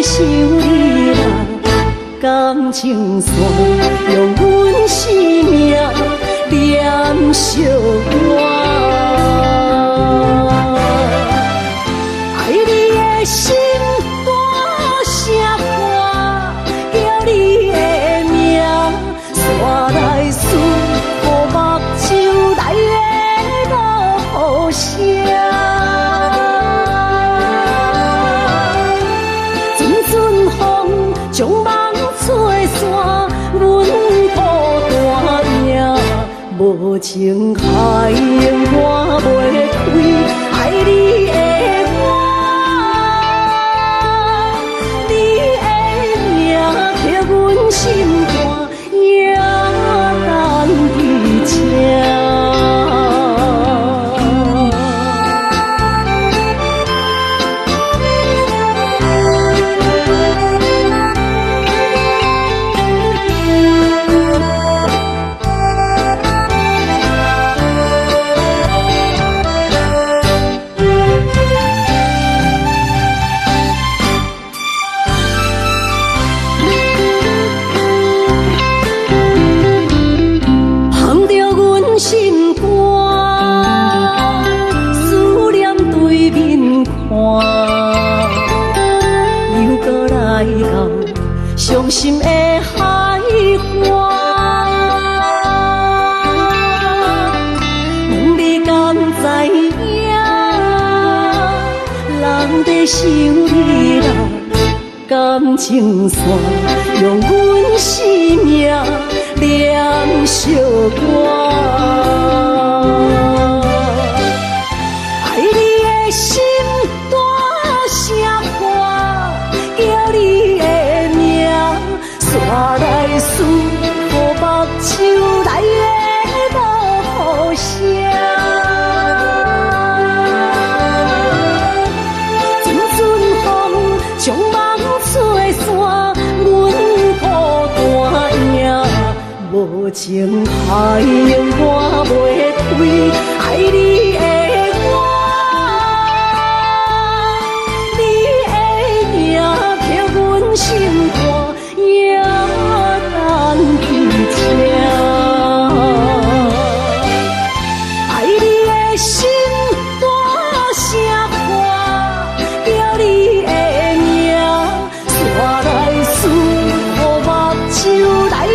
想你啦，感情线用阮生命连烧我。爱你的心大声歌，叫你的名，山来思，雨目睭来的落雨声。 将梦吹散，阮孤单影，无情海涌我袂开，爱你的我，你的名刻阮心肝，也等伫这。 心肝，思念对面看，又搁来到伤心的海岸。问你敢知影？人在想你啦，感情线用阮生命。 连烧我，爱你的心大声歌，叫你的名，山来思，雨目睭来的落雨声。阵阵风将梦吹散，阮孤单影。 无情海涌我袂开，爱你的我，你的名刻阮心肝，也等伫这。爱你的心大声歌，叫你的名，山来思，雨目睭来的。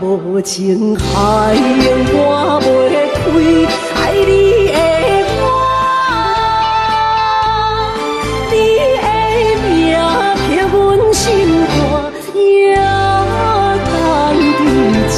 无情海涌我袂开，爱你的我，你的名刻阮心肝，也等伫这。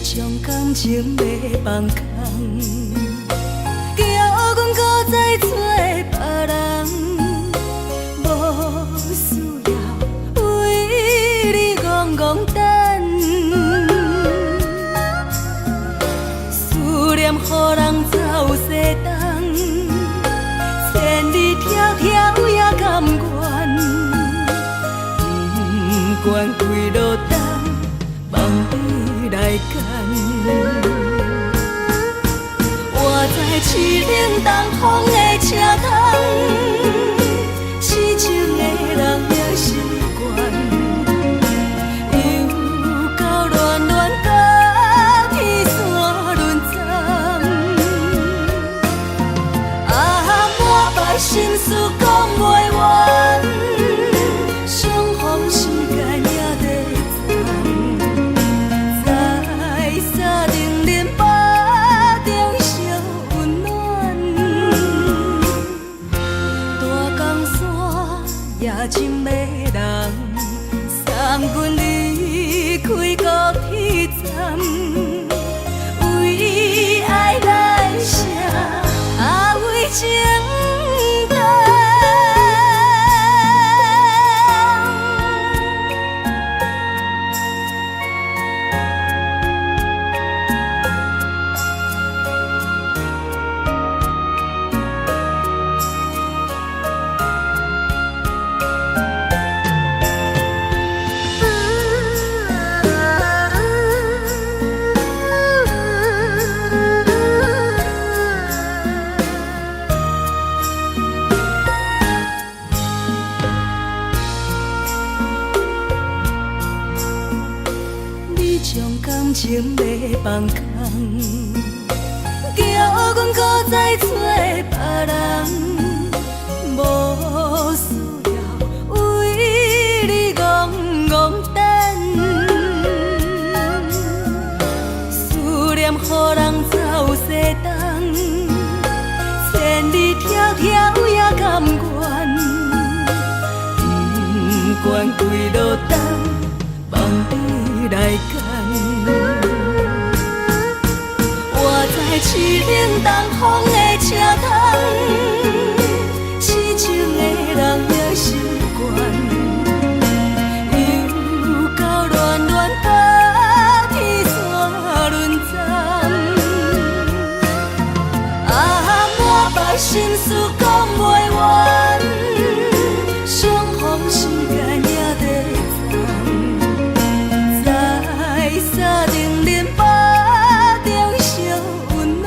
将感情要放空，叫阮搁再找别跳跳也甘愿，不管几落冬，梦里来干。我在市冷东风的车窗，痴情的人了习惯，又到恋恋到天山沦陷。啊，满腹心事讲袂完，相逢时间也在站，在沙丁林巴中烧温暖。大江山也真迷人，送阮离开高铁站，为爱来写，啊为情长。感情要放空，叫阮搁再找别人，无需要为你戆戆等。思念予人走西东，千里迢迢也甘愿，不管几落冬，梦里来干。我在市冷东风的车窗，痴情的人了习惯，又到恋恋到天山沦陷。啊，满腹心事讲袂完，相逢时间也在站，在沙丁林巴中烧温暖。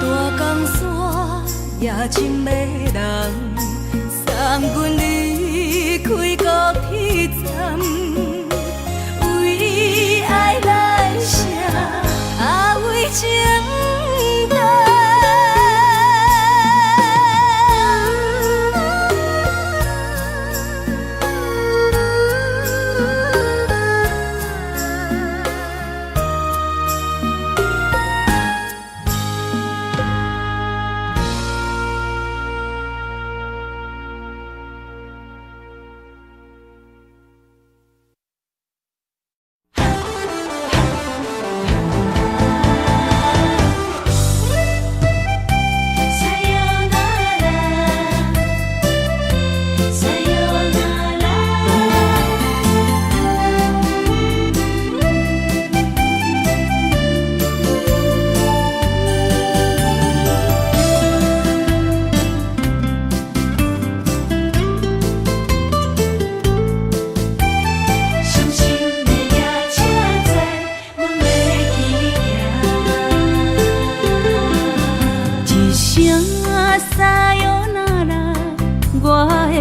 大江山也真迷人，送阮离开高铁站，为爱来写，啊为情长。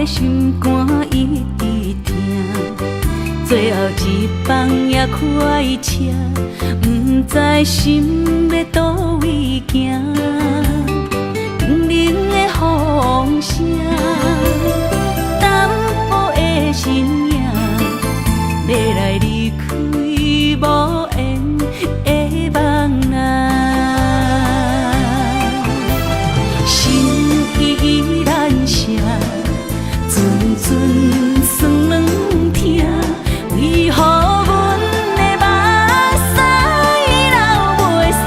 心肝一直疼，最后一放也开车，不知心要倒位行。冷冷的风声，淡薄的身影，要来离开无缘的梦啊，心依然舍。阵阵酸软疼，为何阮的目屎流袂煞？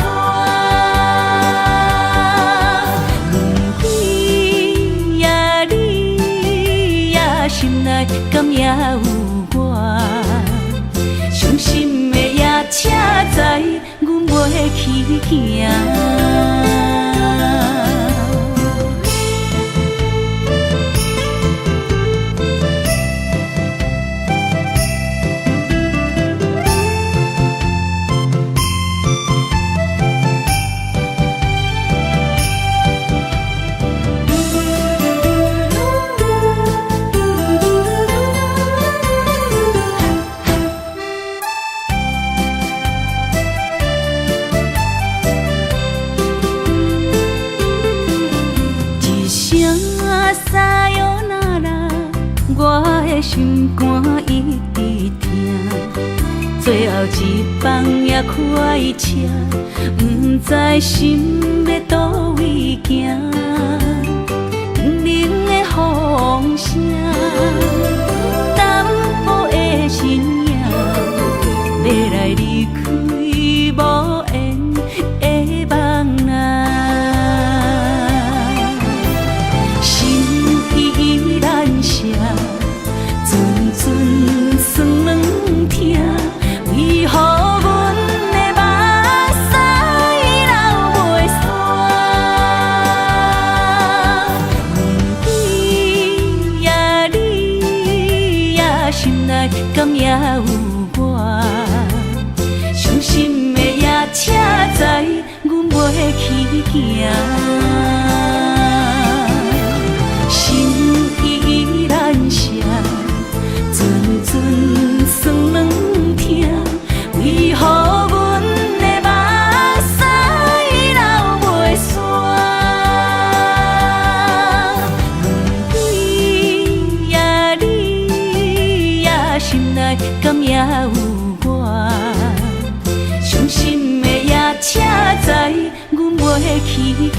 问鬼呀你呀，心内敢也有我？伤心的夜车载，阮袂去行。的心肝一直疼，最后一棒也开车，不知心要倒位行，不明的风声，淡薄的身影，要来离开无缘的梦啊。酸软疼，为何阮的目屎流袂煞？问你呀，你呀，心内敢也有我？伤心的夜车载，阮袂去行。心依然伤。阵酸软疼，为何阮的目屎流袂煞？问你呀，你呀，心内敢也有我？伤心的夜车载，阮袂去行。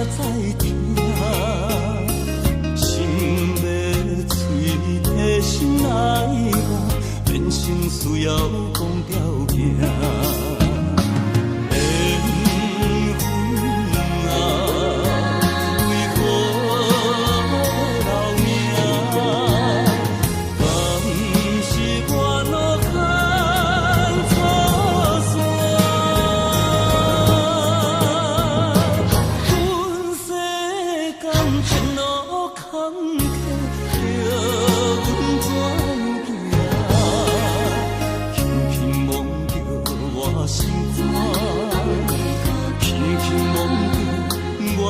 才知听，心要碎体心来话，变成需要讲条命。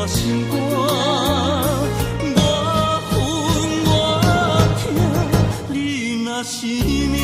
心肝，我恨我痛，你若是命。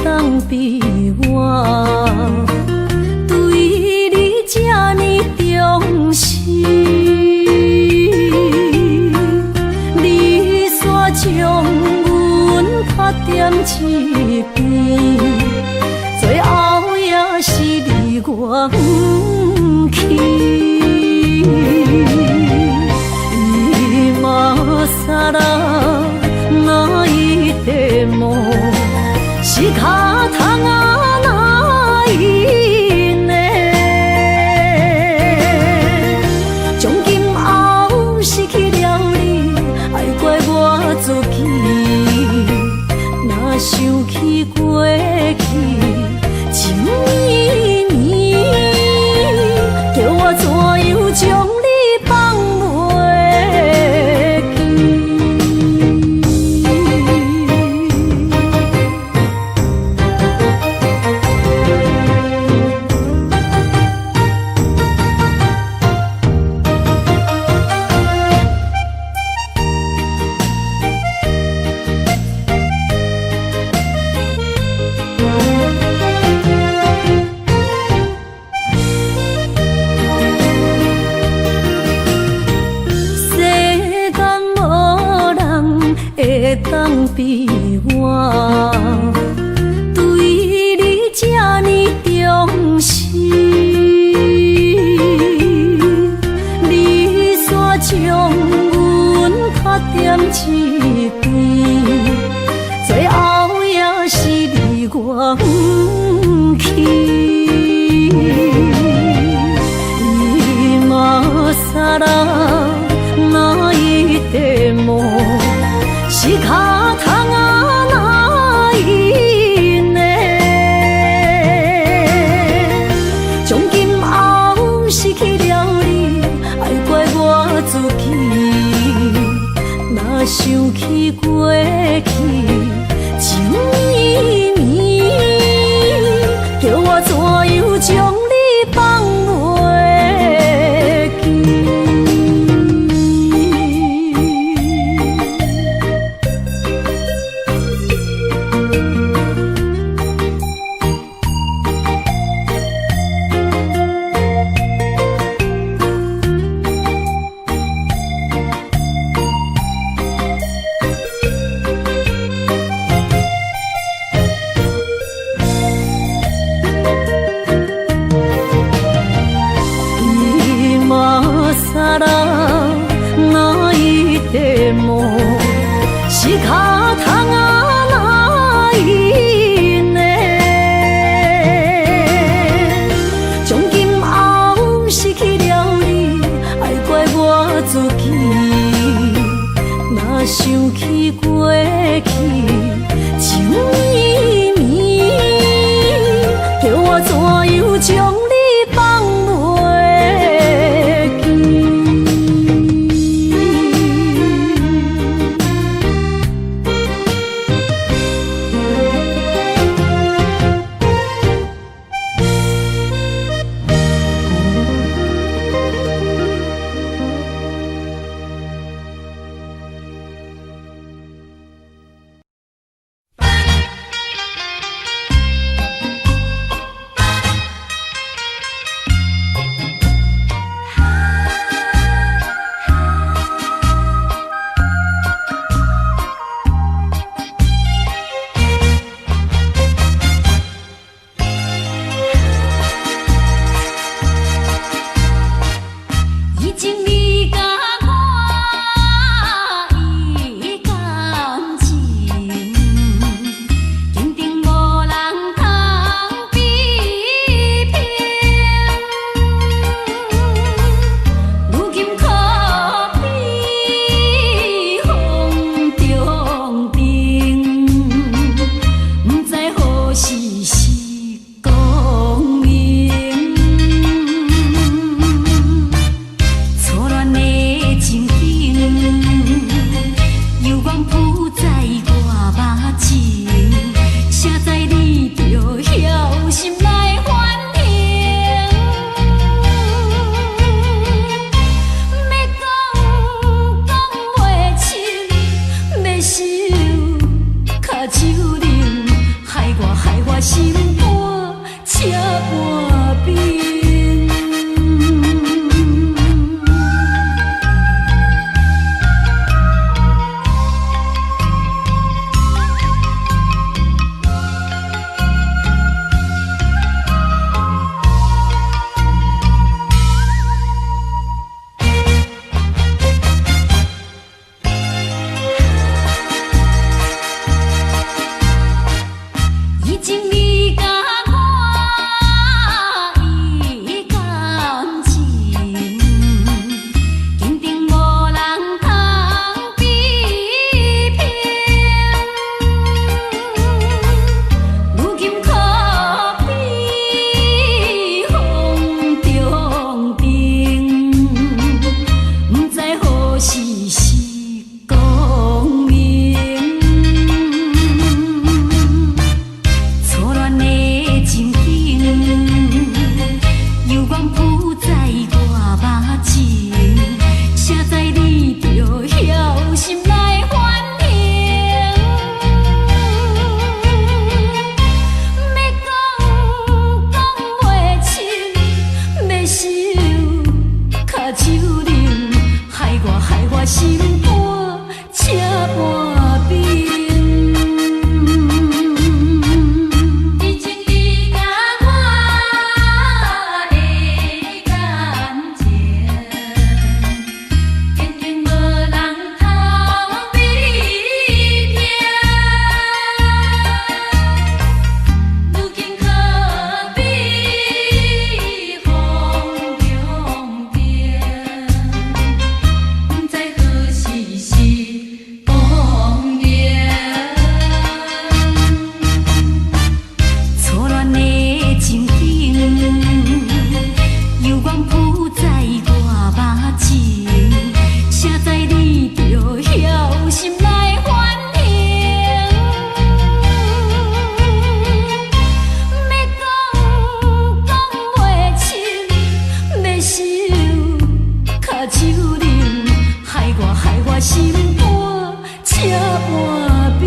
当比我对你这呢重视，你煞将阮拍点一边，最后也是你我不去。今啦那一地梦。是脚痛啊，哪一呢？从今后失去了你，爱怪我自己。若想起过去情绵绵，叫我怎样将你放袂记？当比我对你这呢重视，你煞将阮拍点一边，最后也是你我不去。今啥啦那一地梦。是脚痛啊，哪一呢？从今后失去了你，爱怪我自己。若想起过去情绵绵，叫我怎样将你放袂记？心肝车半边。以前你甲我意感情，坚定无人通比拼。如今可比风中灯，不知何时是光明。错乱的情景，犹原浮在我目前，谁知你就晓心来反应？要讲袂清，要想卡手冷，害我心肝车半边。以前你甲我的感情，坚定无人通比拼。如今可比风中灯，不知何时是光明。错乱的情景，犹原浮在我目前，谁知你就晓心来反应？要讲袂清，要想卡手冷，害我心肝车半边。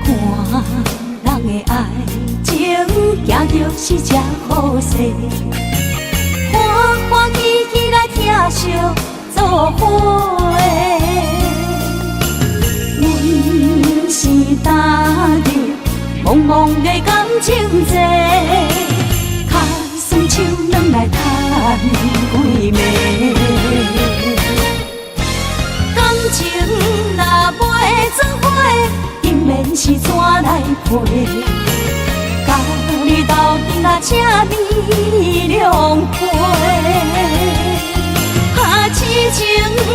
看人的爱情，行就是这好势。欢欢喜喜来疼惜做伙的，阮是踏入茫茫的感情债，脚酸手软来叹几暝。感情若袂做伙，应免是怎来陪？甲你斗阵啊，请你谅陪。痴情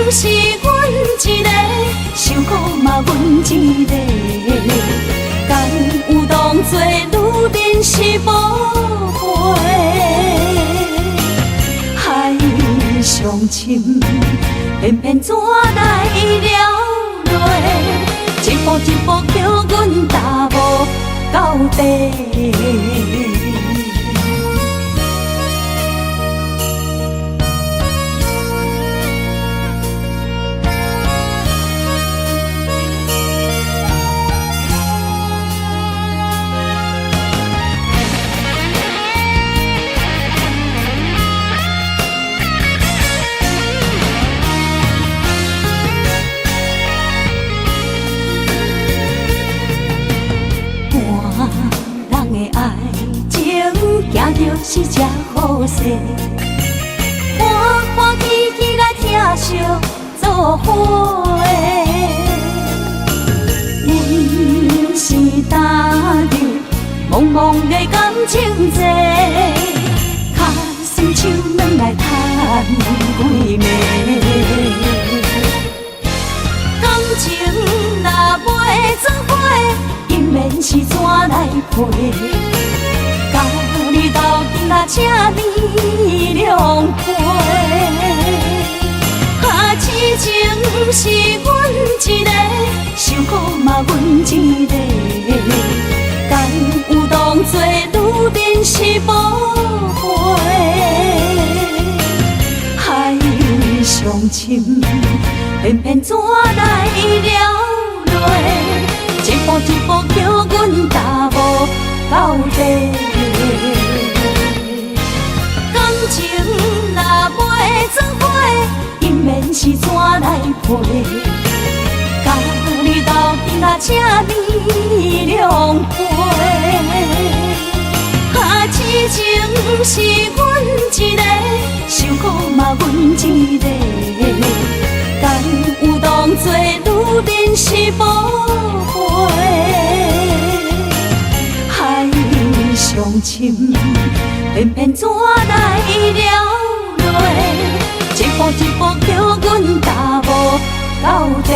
是阮一个，受苦嘛阮一个。敢有当作女人是无陪？海上深，偏偏怎来了落？一步一步叫阮踏无到底。是这好势，欢欢喜喜来疼惜做伙的。人生踏入茫茫的感情债，脚酸手软来叹几暝。感情若袂做伙，因免是怎来陪？甲你斗阵啊，这呢凉皮。啊，痴情是阮一个，受苦嘛阮一个。敢有当作女人是无悔？海上深，偏偏怎来了落？一步一步叫阮踏无到底。感情若袂做伙，因免是怎来陪？甲你斗阵啊，这呢凉皮。啊，痴情是阮一个，受苦嘛阮一个。敢有当作女人是无悔？海上深，偏偏怎来了落？一步一步叫阮踏无到底。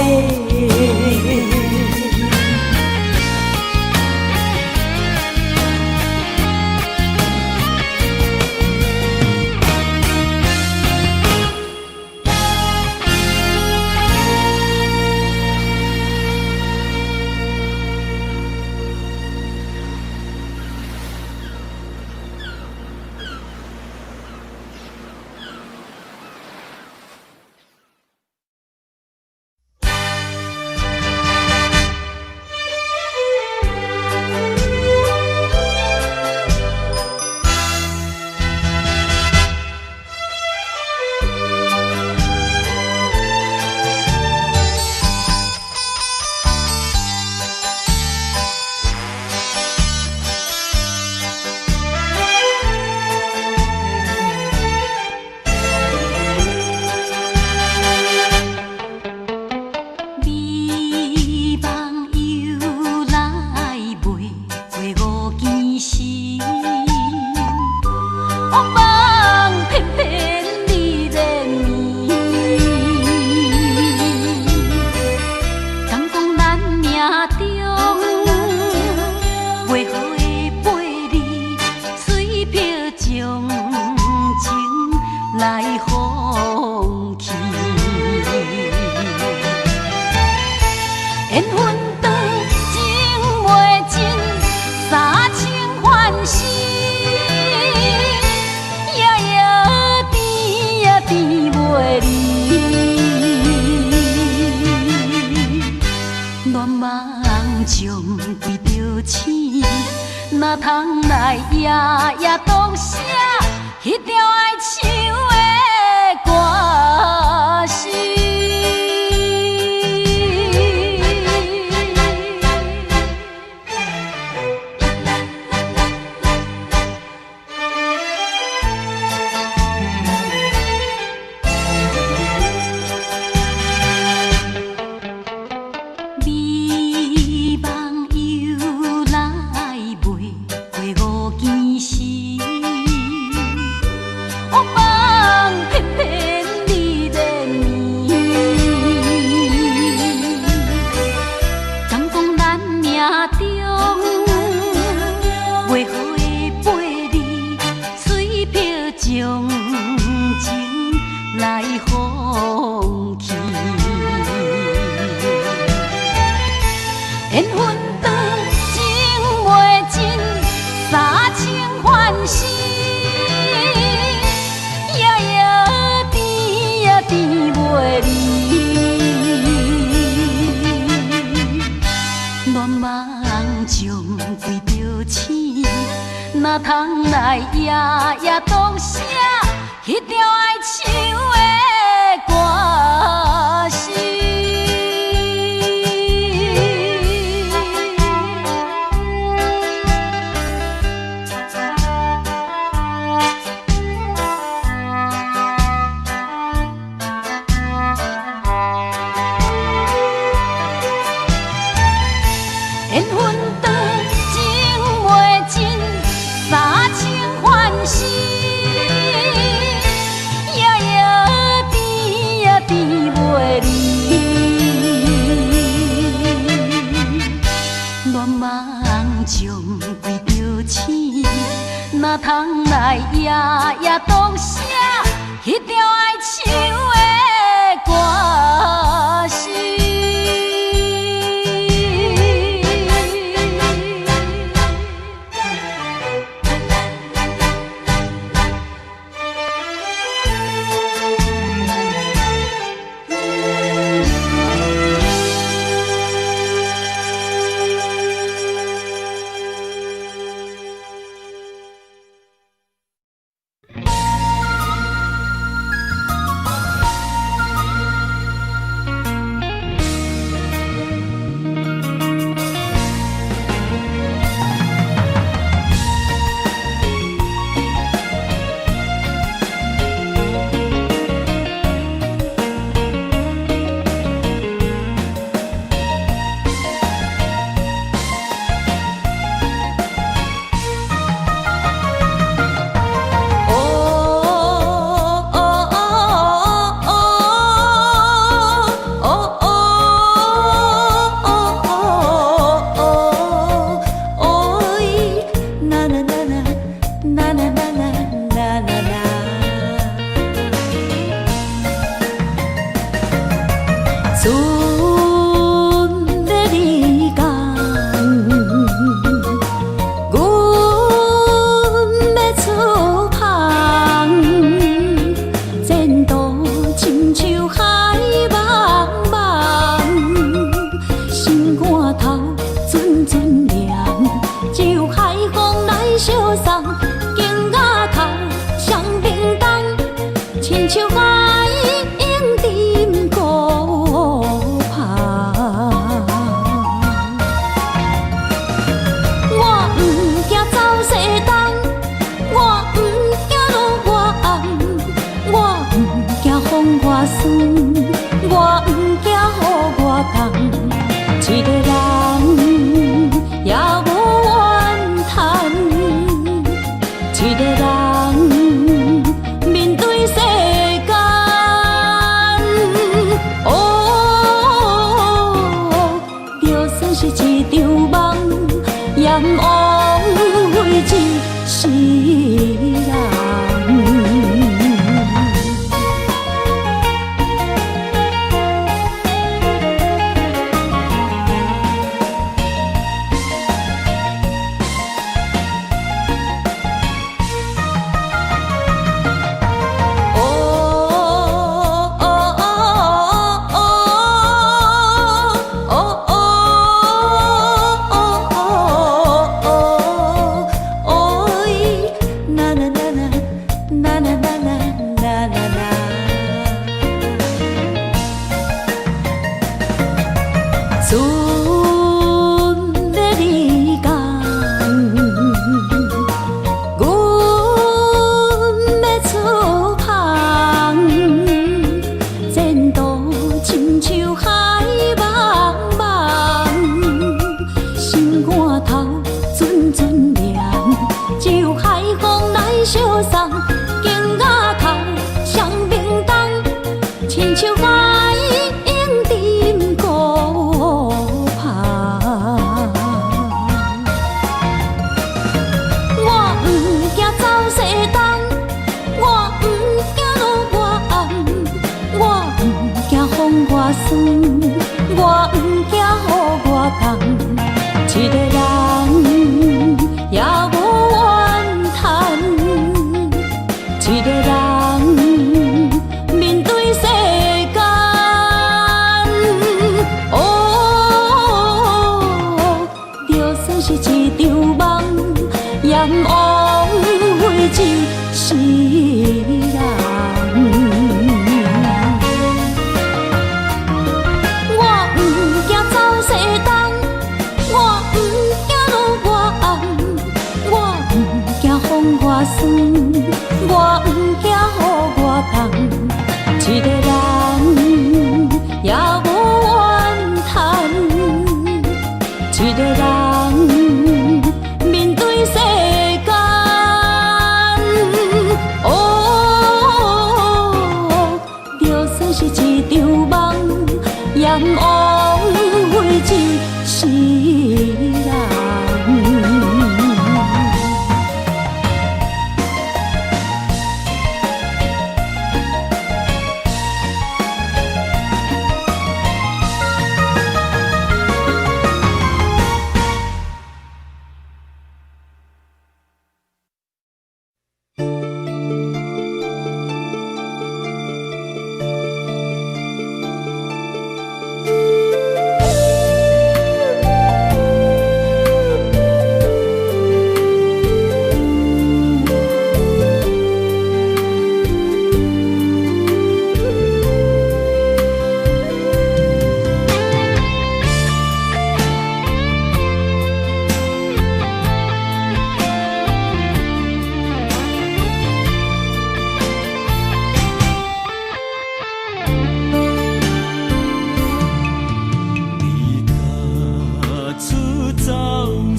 哪通来夜夜当写迄条爱唱的歌词？哪通来夜夜当写迄条爱唱的歌词？通来夜夜当写迄条爱唱的歌词？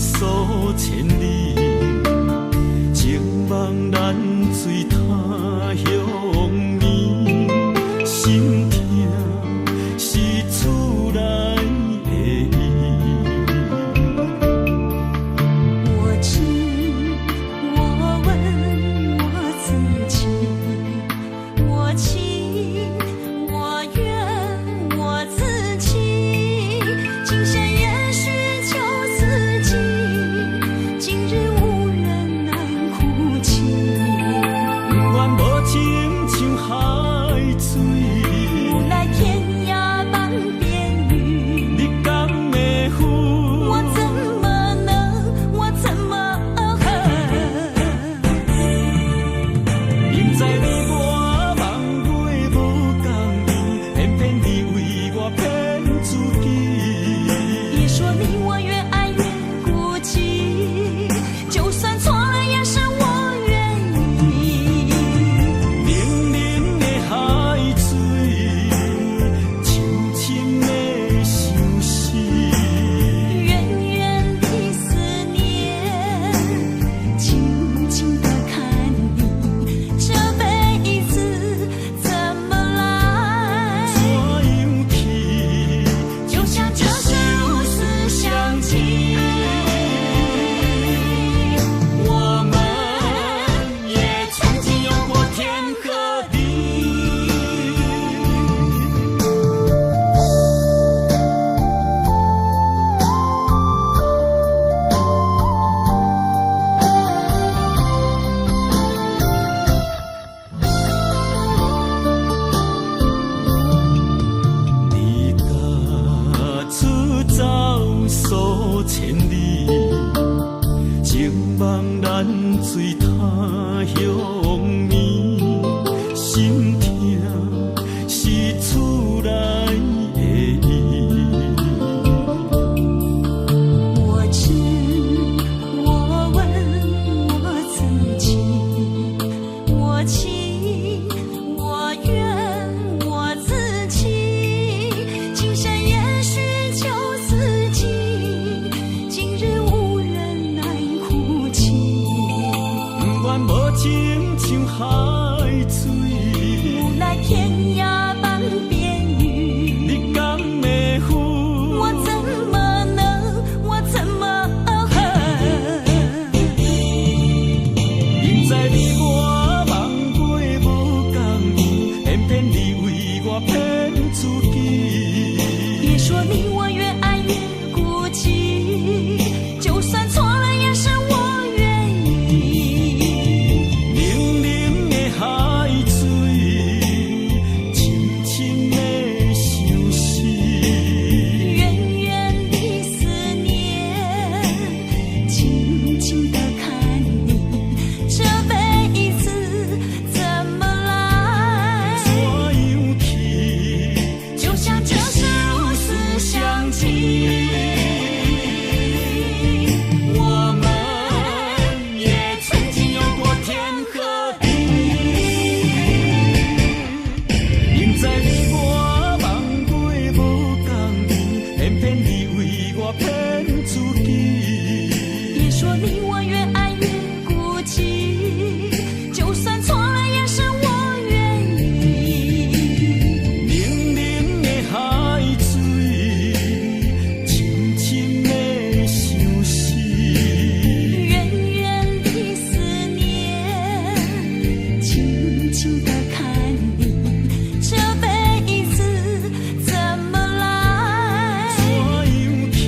数千里，情梦难随他乡眠，心痛是厝内的伊。我知，我问我自己，我情我愿我自己，今生也许就自己，今日无人难哭泣。不愿无情像海水，无奈天涯半边雨，你敢会负？我怎么能，我怎么明知你我梦袂无共你，偏偏你为我骗自己。别说你我越爱越孤寂，就算错了也是我愿意。冷冷的海水，深深的相思。远远的思念，静静地看你，这辈子怎么来？怎样去？就像这生如此相契。我们也曾经有过天和地。你家出走数千里，情梦难随他乡眠，心痛是厝内的伊。我知，我问我自己，我情我愿我自己，今生也许就自己，今日无人难哭泣。不愿无情像海水，无奈天涯半边雨，你敢会负？我怎么能，我怎么明知你我梦袂无共你，偏偏你为我骗自己。别说你我越爱越孤寂，就算错了也是我愿意。冷冷的海水，深深的相思。远远的思念，静静地看你，这辈子怎么来？怎样去？就像这生如此相契。我们也曾经有过天和地。明知你我梦袂无共你，偏偏你为我骗自己。别说你我越爱越孤寂，就算错了也是我愿意。冷冷的海水，深深的相思。远远的思念，静静地看你，这辈子怎么来？怎样去？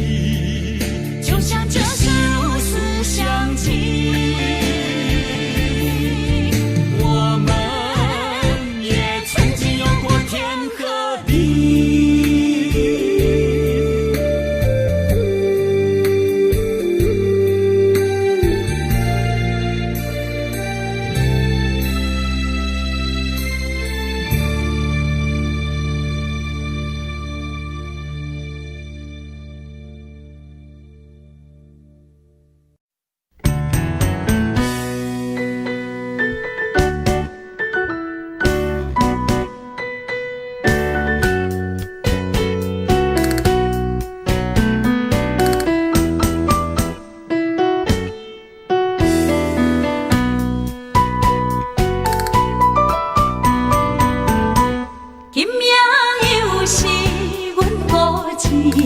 个。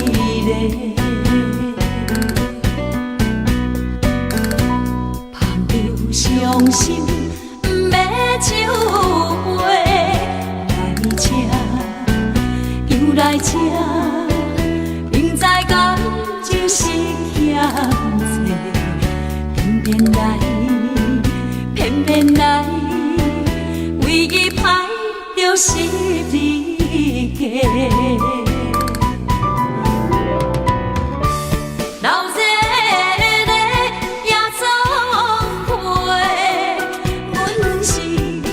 捧着伤心，不要酒杯来吃，又来吃，明知感情是欠债，偏偏来，偏偏来，为伊歹着失你家。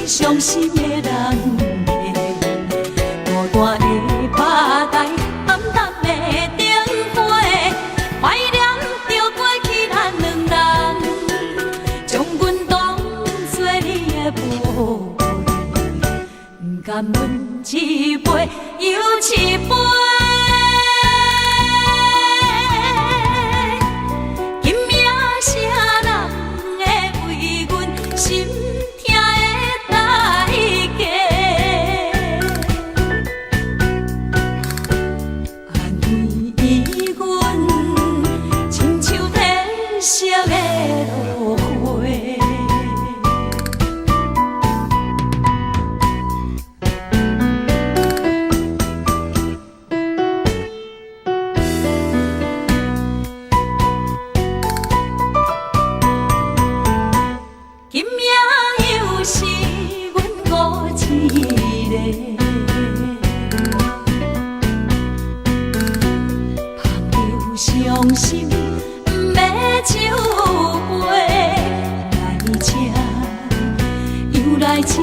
伤心的人孤单的巴台，暗淡的灯花，怀念着过去咱两人，将阮当作你的宝贝，不甘阮一杯又一杯。今夜啥人会为阮心？伤心，不要酒杯来吃，又来吃，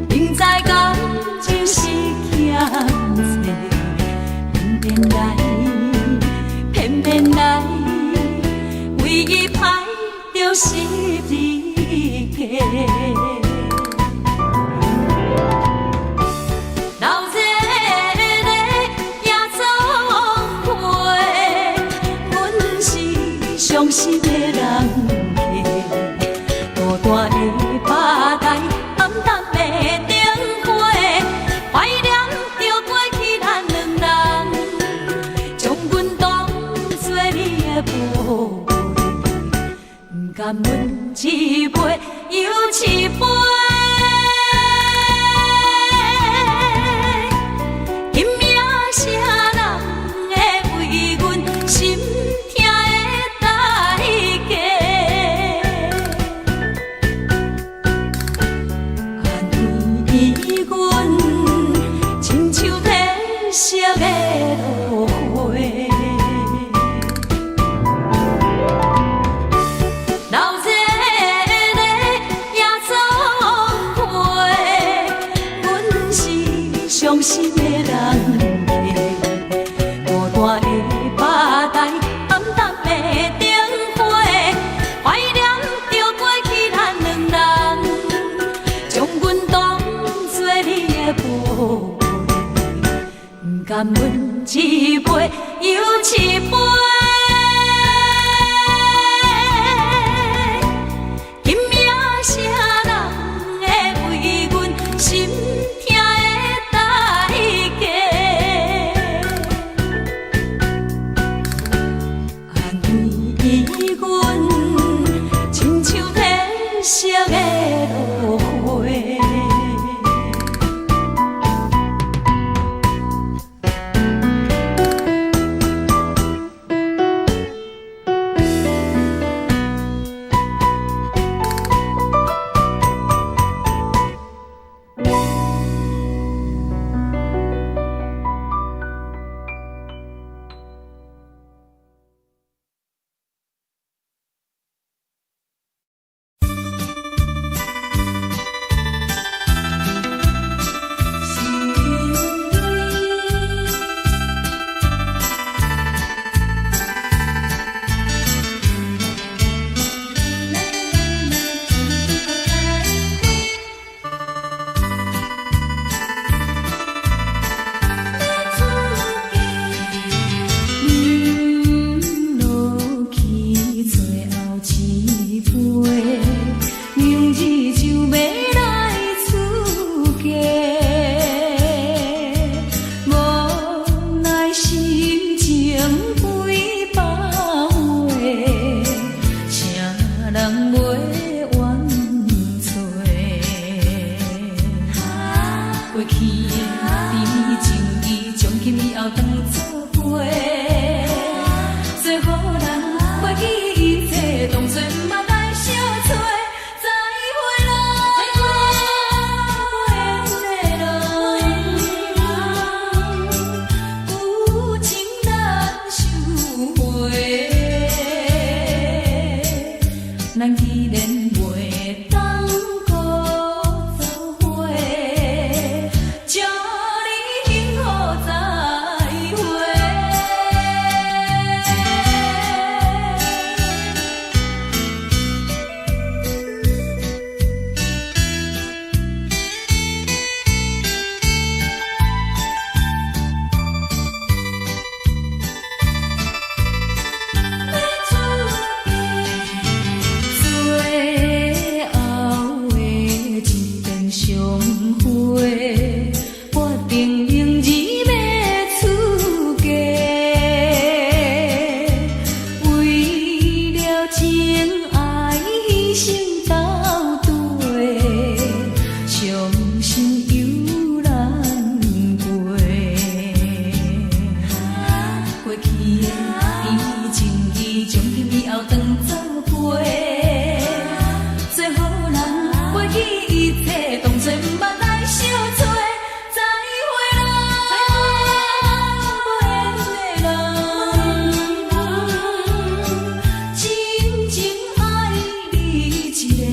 明知感情是欠债，偏偏来，偏偏来，为伊歹着失你家。伤心的人孤单的巴台，暗淡的灯花，怀念着过去咱两人，将阮当作你的宝贝，不甘阮一杯又一杯。今夜啥人会为阮心？色的落花，流热的夜总会，阮是伤心的人孤单的巴台，暗淡的灯花，怀念着过去咱两人，将阮当作你的宝。不甘阮一杯又一杯，今夜啥人会为阮心痛的代价？安慰阮，亲像褪色的落花。过去的甜情意，从今以后当作陪。做好人，袂记一切，当作毋捌来相找。再会啦，真情爱你一个，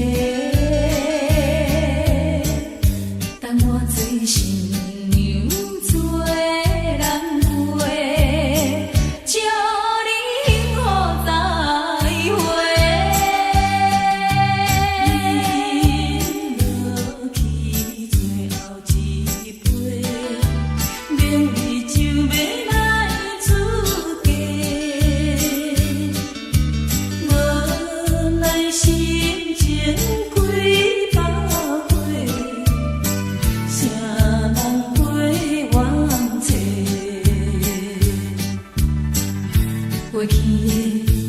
等我做新娘做人陪，祝你幸福再会。饮落去最后一杯，明日就要来出嫁，无奈心情几百回。谁人陪阮坐？过去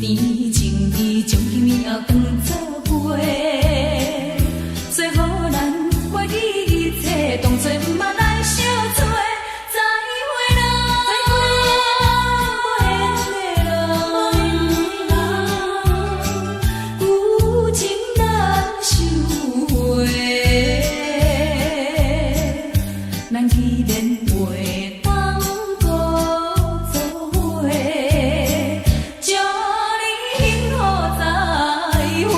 的甜情意，从今以后当作陪。做好人，袂记一切，当作毋捌来相找。再会啦，有情难收回。咱既然袂当搁做伙，祝你幸福再会。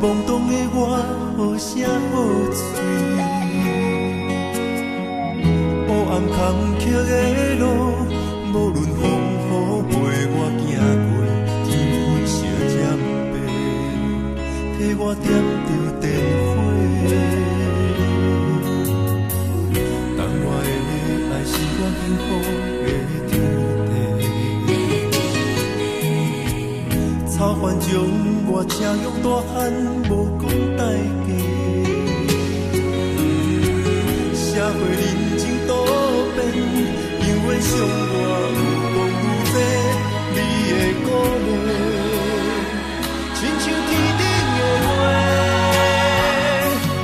懵懂的我，好声好嘴。黑暗坎坷的路，无论风雨陪我行过，天昏烧渐白，替我点着灯火。当我的爱是我幸福的天地，草原将我请用大汉，无讲代价。社会人情多变，因为伤我有讲有多，你的鼓励，亲像天顶的花。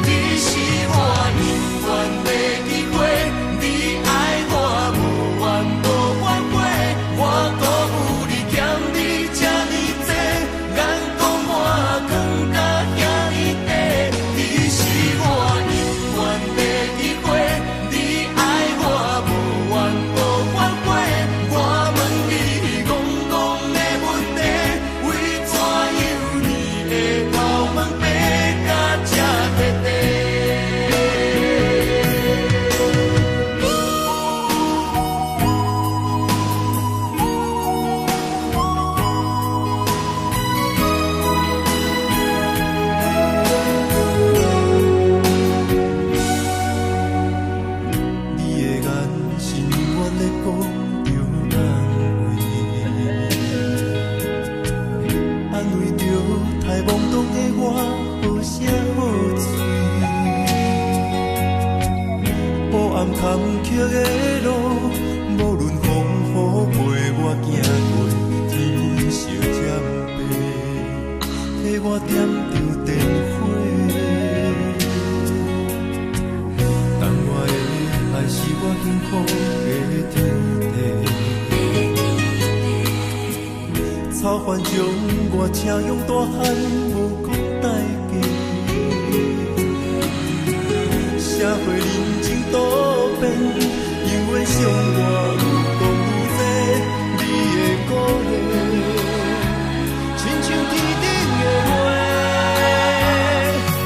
你是我永远的机会，你爱我无怨无反悔，我辜负你欠你这呢多，眼光满光甲遐呢短。你是我永远的机会，你爱我无怨无反悔，我问你戆戆的问题，为怎样你会头毛白甲这短短？你的眼是永远在讲着安慰着太懵懂的我，好声好嘴。黑暗坎坷的路，无论风雨陪我行过，天昏烧渐白，替我点着灯火。当我的爱是我幸福的天地，草原将我请用大汉，无讲代价。社会人情多变，因为伤我有讲有多，你的鼓励，亲像天顶的花。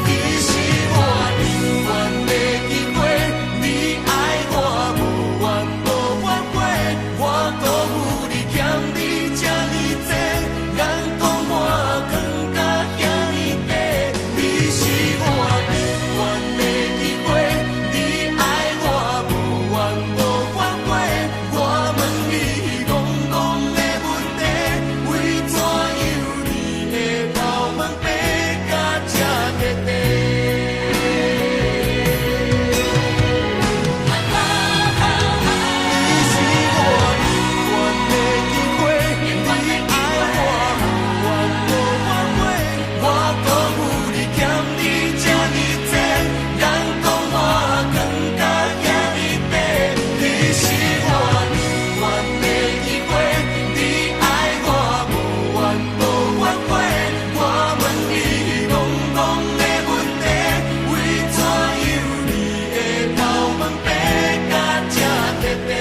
你是我永远的机会，你爱我无怨无反悔，我辜负你欠你这呢多，眼光满光甲遐呢短。你是我永远的机会，你爱我无怨无反悔，我问你戆戆的问题，为怎样你会头毛白甲这短短？你是我永远的机会，你爱我无怨无反悔，我辜负你欠你这呢多，眼光满光甲遐呢短。你是我永远的机会，你爱我无怨无反悔，我问你戆戆的问题，为怎样你会头毛白甲这短短？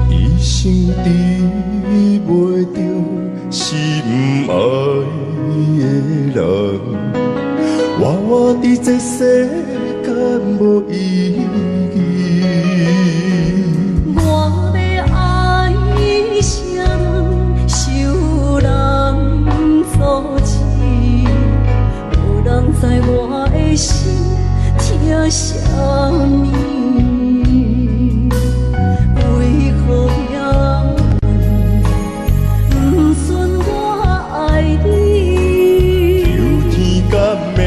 一生治袂着心爱的人，活我伫这世间无意义。我要爱啥人，受人阻止，无人知我的心疼啥物。为何要不准我爱你？求天甘的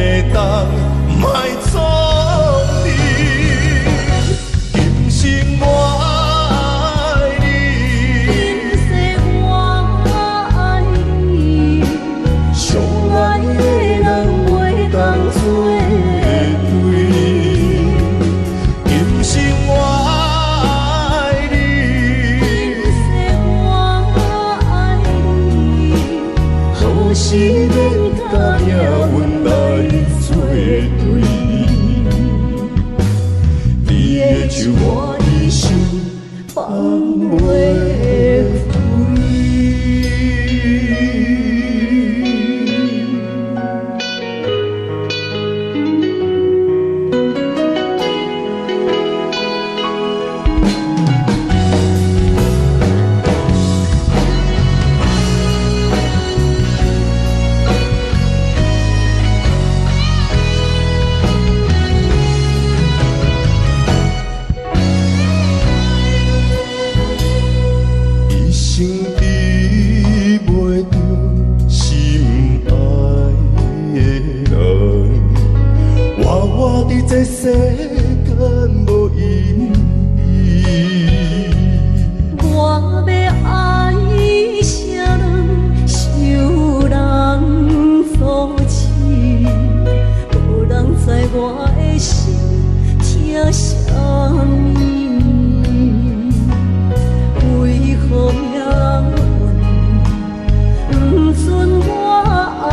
是免甲命运来作对。你的手我的手，放袂开。这世间无意义，我要爱谁人，受人所欺，无人知我的心疼啥物，为何命运不准我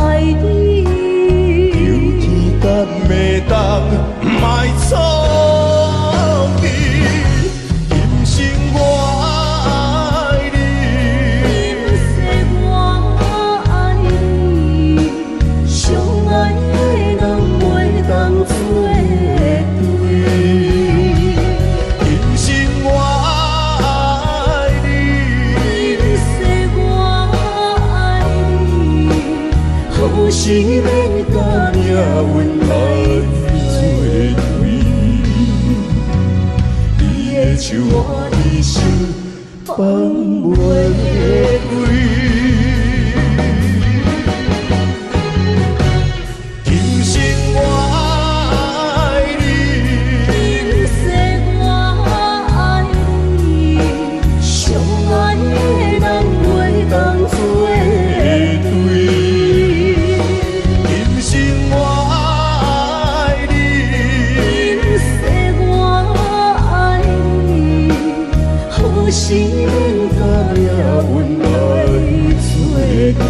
爱你？有天干袂当。卖错你，今生我爱你，今世我爱你，相爱的人袂当做对。今生我爱你，今世我爱你，好是免甲命运来。手我的手，放袂开。今生我爱你，今世我爱你，相爱的人袂当做对。今生我爱你，今世我爱你。好是免甲命运来作对，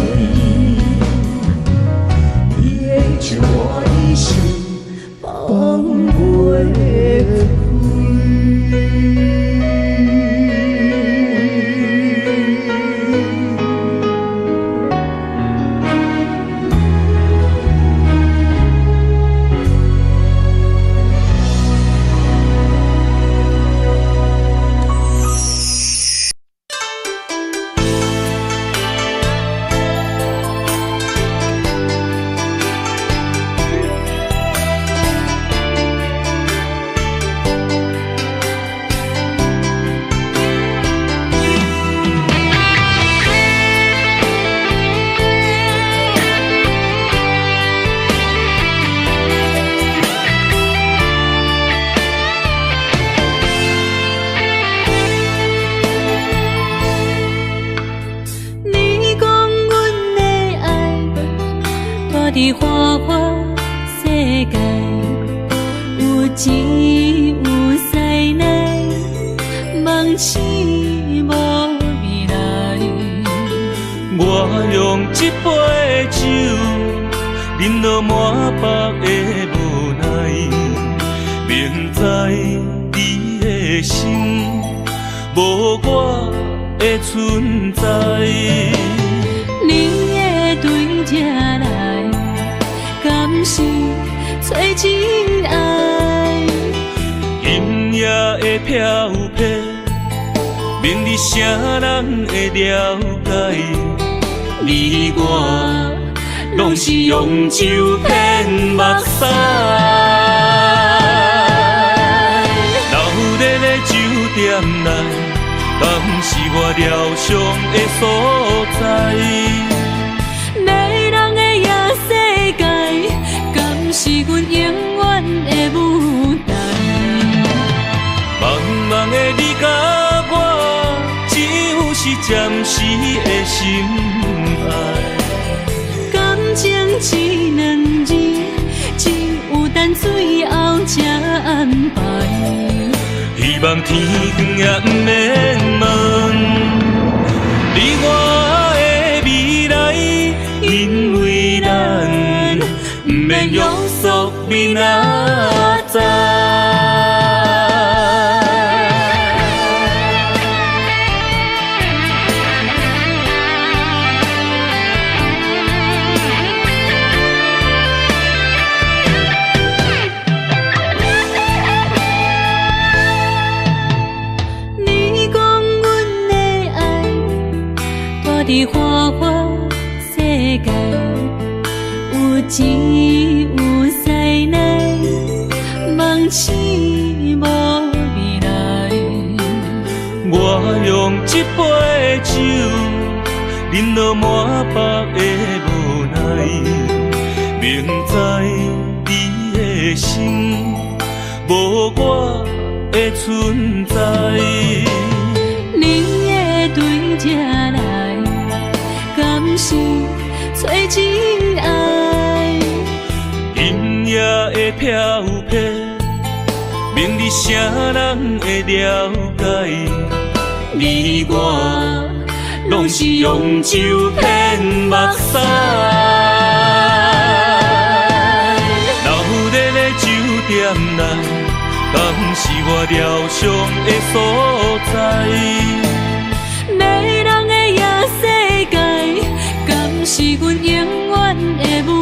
你的手我的手，放袂开。伫花花世界，有钱有势来，梦醒无未来。我用一杯酒，饮落满腹的无奈，明知你的心无我的存在。你的对这来，敢是找真爱？今夜的飘泊，明日啥人会了解？你我拢是用酒骗目屎，闹热的酒店内，敢是我疗伤的所在？迷人的夜世界，敢是阮永远的舞台？茫茫的你甲我，只有是暂时的心爱。感情一两字，只有等最后才安排。希望天光也不免问，你我的未来，因为免约束明仔载。你讲阮的爱，住伫花花世界，有钱有犀奶，梦醒无未来。我用一杯酒，饮落满腹的无奈，明知你的心无我的存在。你的对这来，敢是找真爱？音乐的飘飘，明日啥人会了解？你我拢是用酒骗目屎，留在咧酒店内，敢是我疗伤的所在？迷人的夜世界，敢是阮永远的舞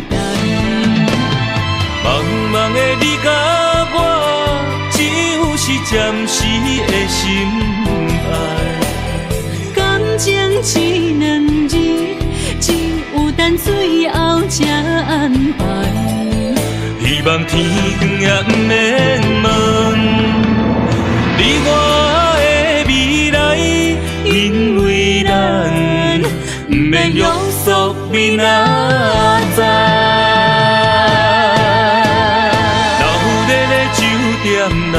台？茫茫的你甲我，只有是暂时的心爱。感情一两字，只有等最后才安排。希望天光也不免问你我的未来，因为咱不免约束明仔载。留在咧酒店内，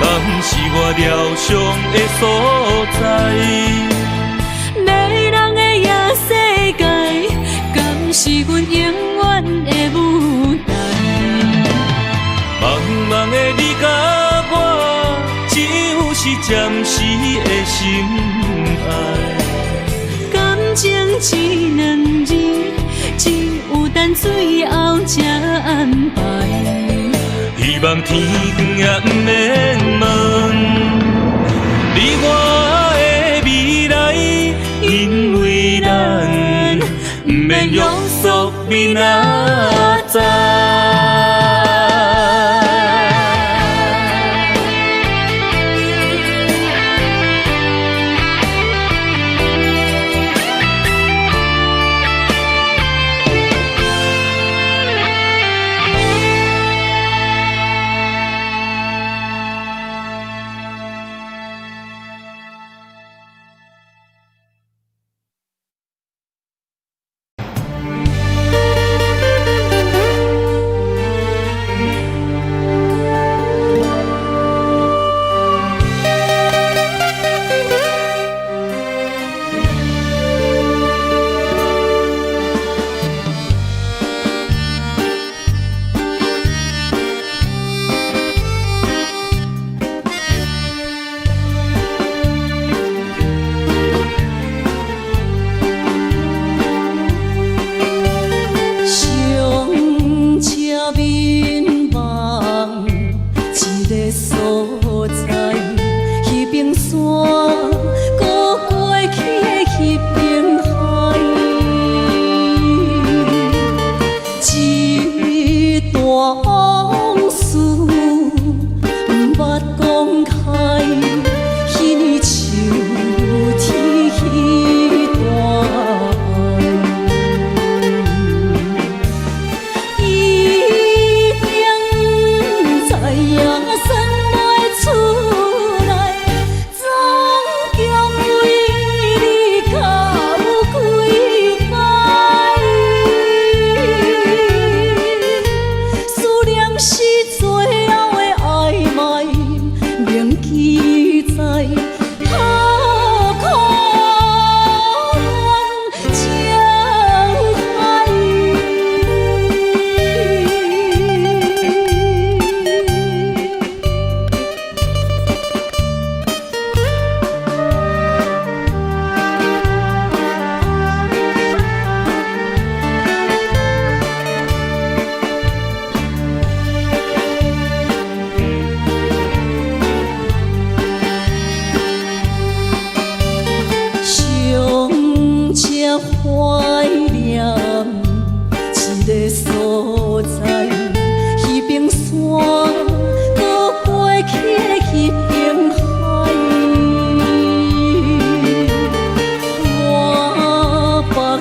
敢是我疗伤的所在？迷人的夜世界，敢是阮永远的舞台？茫茫的你甲我，只有是暂时的心爱。感情一两字，只有等最后才安排。希望天光也不免问你我的未来，因为咱不免约束明仔载。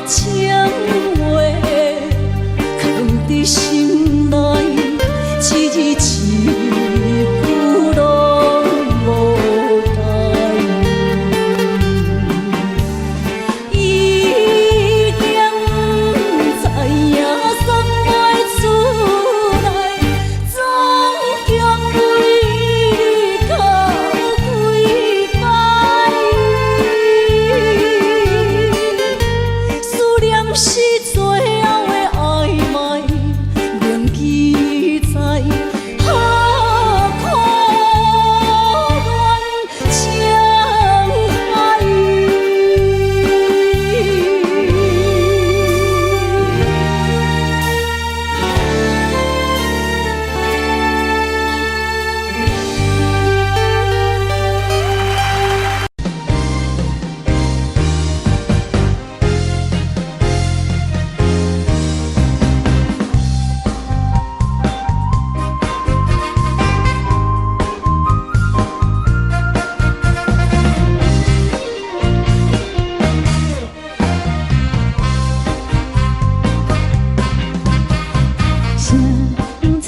情话，藏伫心内，一字一句拢无改。伊竟知影送袂出来，总强为你哭几摆。思念是最后的暧昧，铭记在何苦恋情海。双侧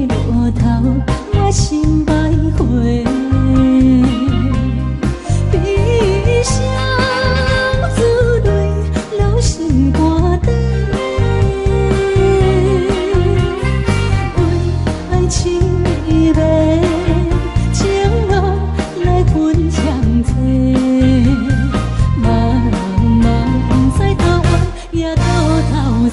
落头，我心徘徊。悲伤珠泪流心肝底，为爱情迷，情路来分强切，茫茫不知头弯也到头西。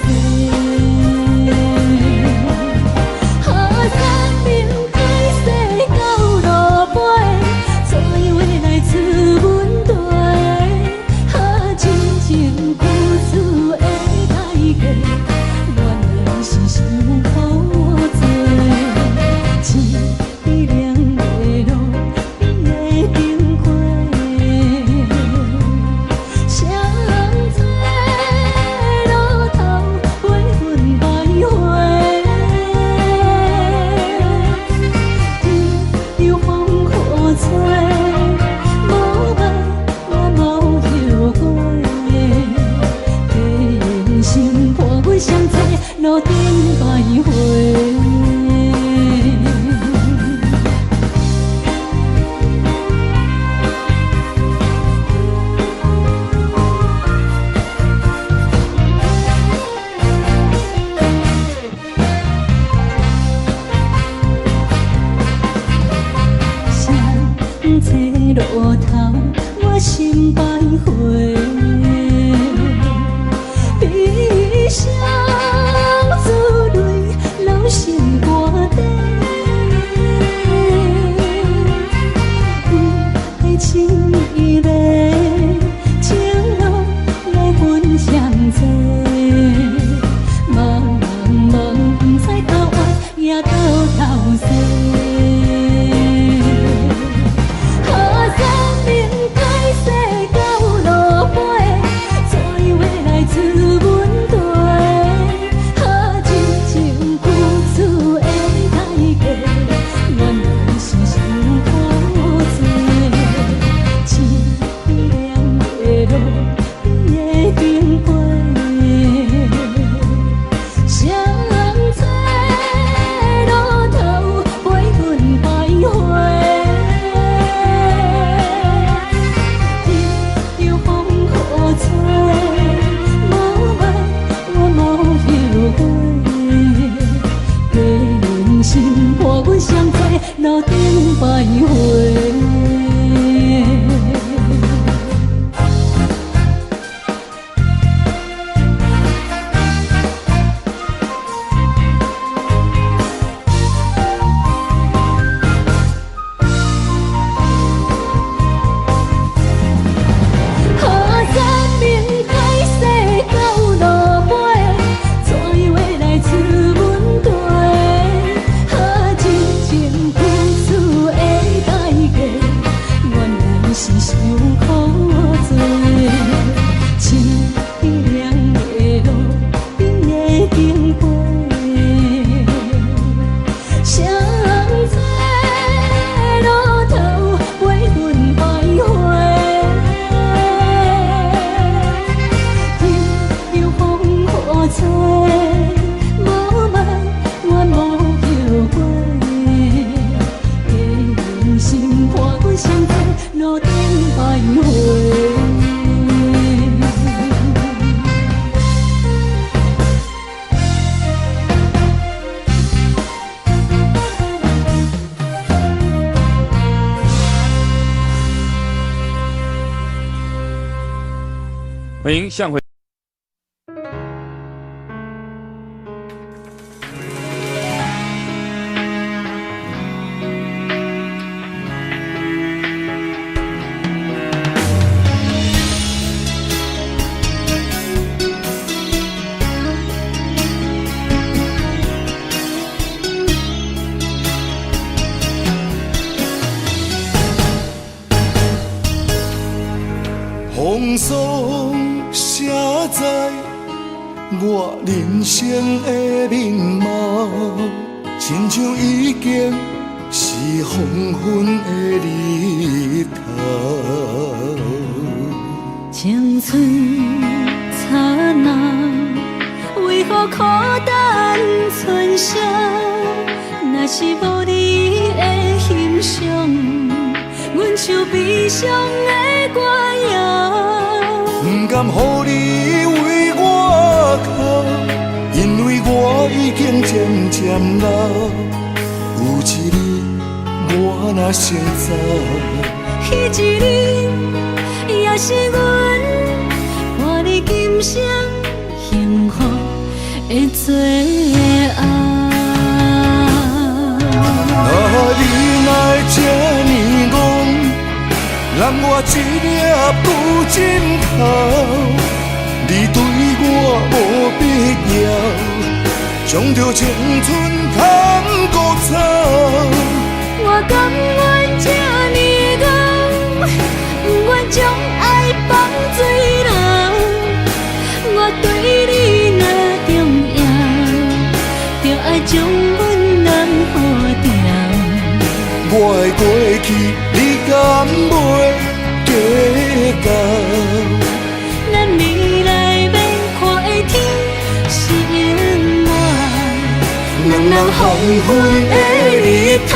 路顶徘徊。双侧落头，我心徘徊。悲伤写在我人生的面貌，亲像已经是黄昏的日头。青春刹那，为何孤单存剩？若是无你的欣赏，阮像悲伤的歌谣。不甘予你为我哭，因为我已经渐渐老。有一日我若先走，彼一日也是阮伴你今生幸福的最后。你若会这呢戆，让我一粒不枕头。你对我无必要，将着青春砍孤草。我甘愿这呢戆，不愿将爱放水流。我对你若重要，就爱将阮人付掉。我的过去，你敢袂计较？咱未来免看的天是永远，两人黄昏的日头。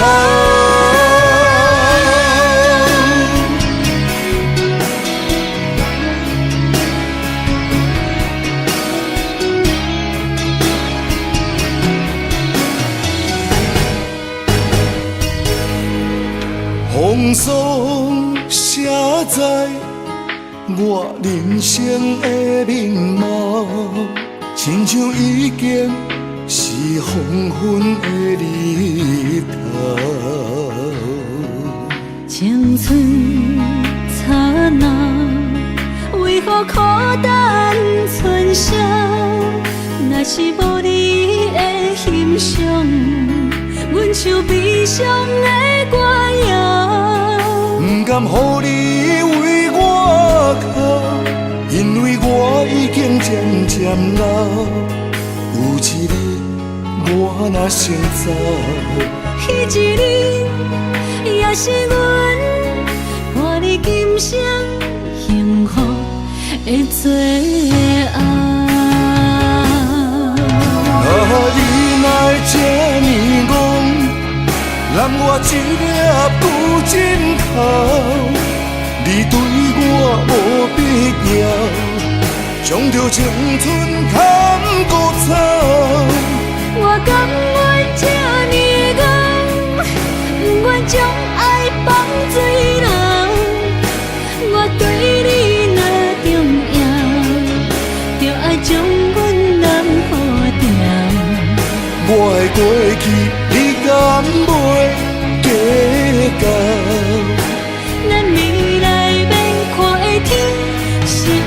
风霜写在我人生的面貌，亲像已经是黄昏的日头。青春刹那，为何孤单存剩？若是无你的欣赏，阮像悲伤的歌谣。不甘予你为我哭，因为我已经渐渐老。有一日我若先走，彼一日也是阮伴你今生幸福的最后。你若会这呢戆，让我一粒不枕头。你对我无必要，将着青春砍孤草。我甘愿这呢戆，不愿将爱放水流。我对你若重要，就爱将阮人付掉。我的过去，你敢袂计较？咱未来免看的天是永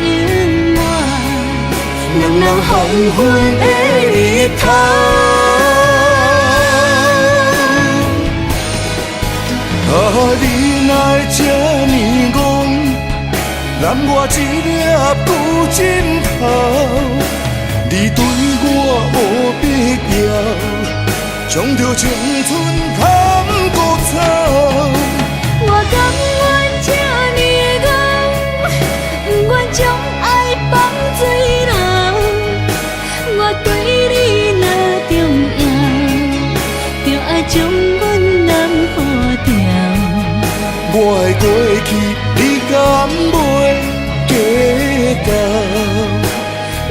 远，两人黄昏的日头。你若会这呢戆，让我一粒不枕头。你对我无必要，将着青春砍孤草。我甘愿这呢戆，不愿将爱放水流。我对你若重要，就爱将阮人付掉。我的过去，你敢袂计较？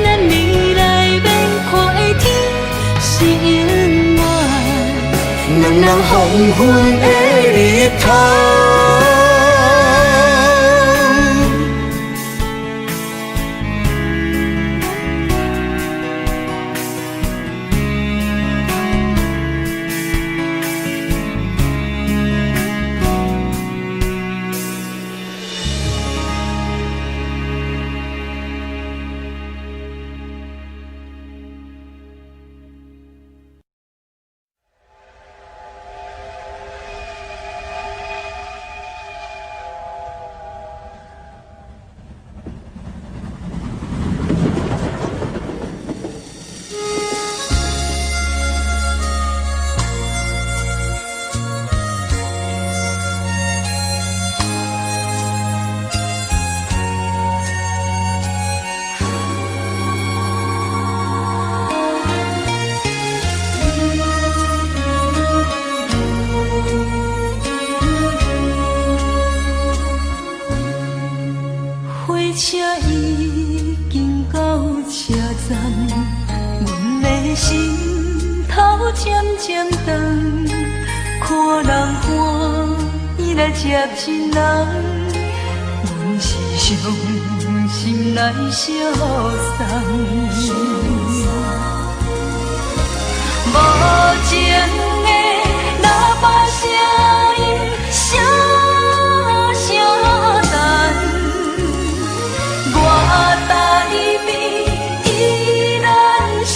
咱未来免看的天是永远，两人黄昏的日头。阮的心头渐渐长，看人欢喜来接亲人，阮是伤心来相送。无情的喇叭声音，声声淡。我台边依然是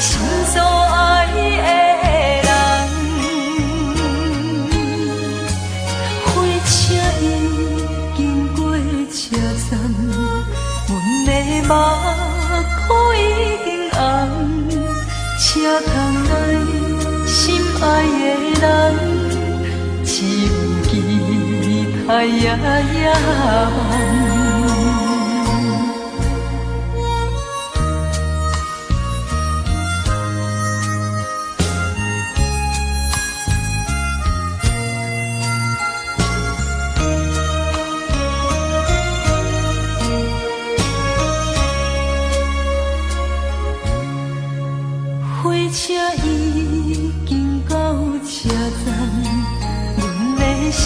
心所爱的人，火车已经过车站，阮的目眶已经红，车窗内心爱的人，只有期待夜夜梦。火车已经到车站，阮的心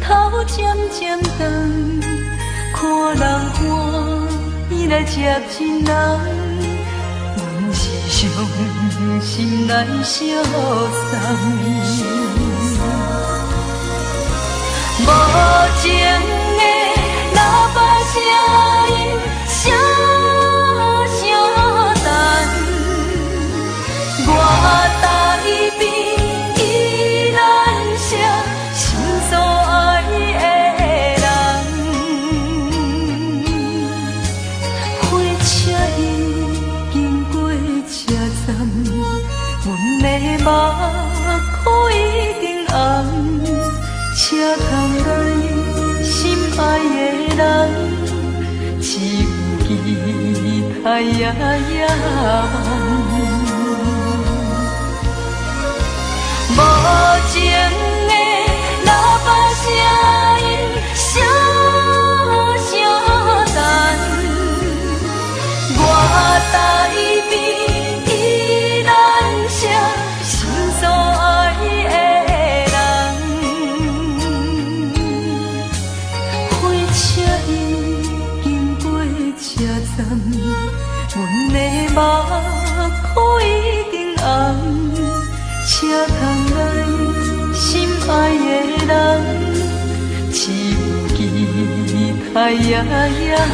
头渐渐长，看人欢喜来接亲人，阮是伤心来相送。无情的喇叭声音，声声淡。我台边依然是心所爱的人，火车已经过车站，阮的目眶已经红，车窗内心爱的人，只有期待夜夜梦。无情的喇叭声音，声声淡。我台边依然是心所爱的人，火车已经过车站，阮的目眶已经红，车窗内心爱的人，只有期待夜夜梦。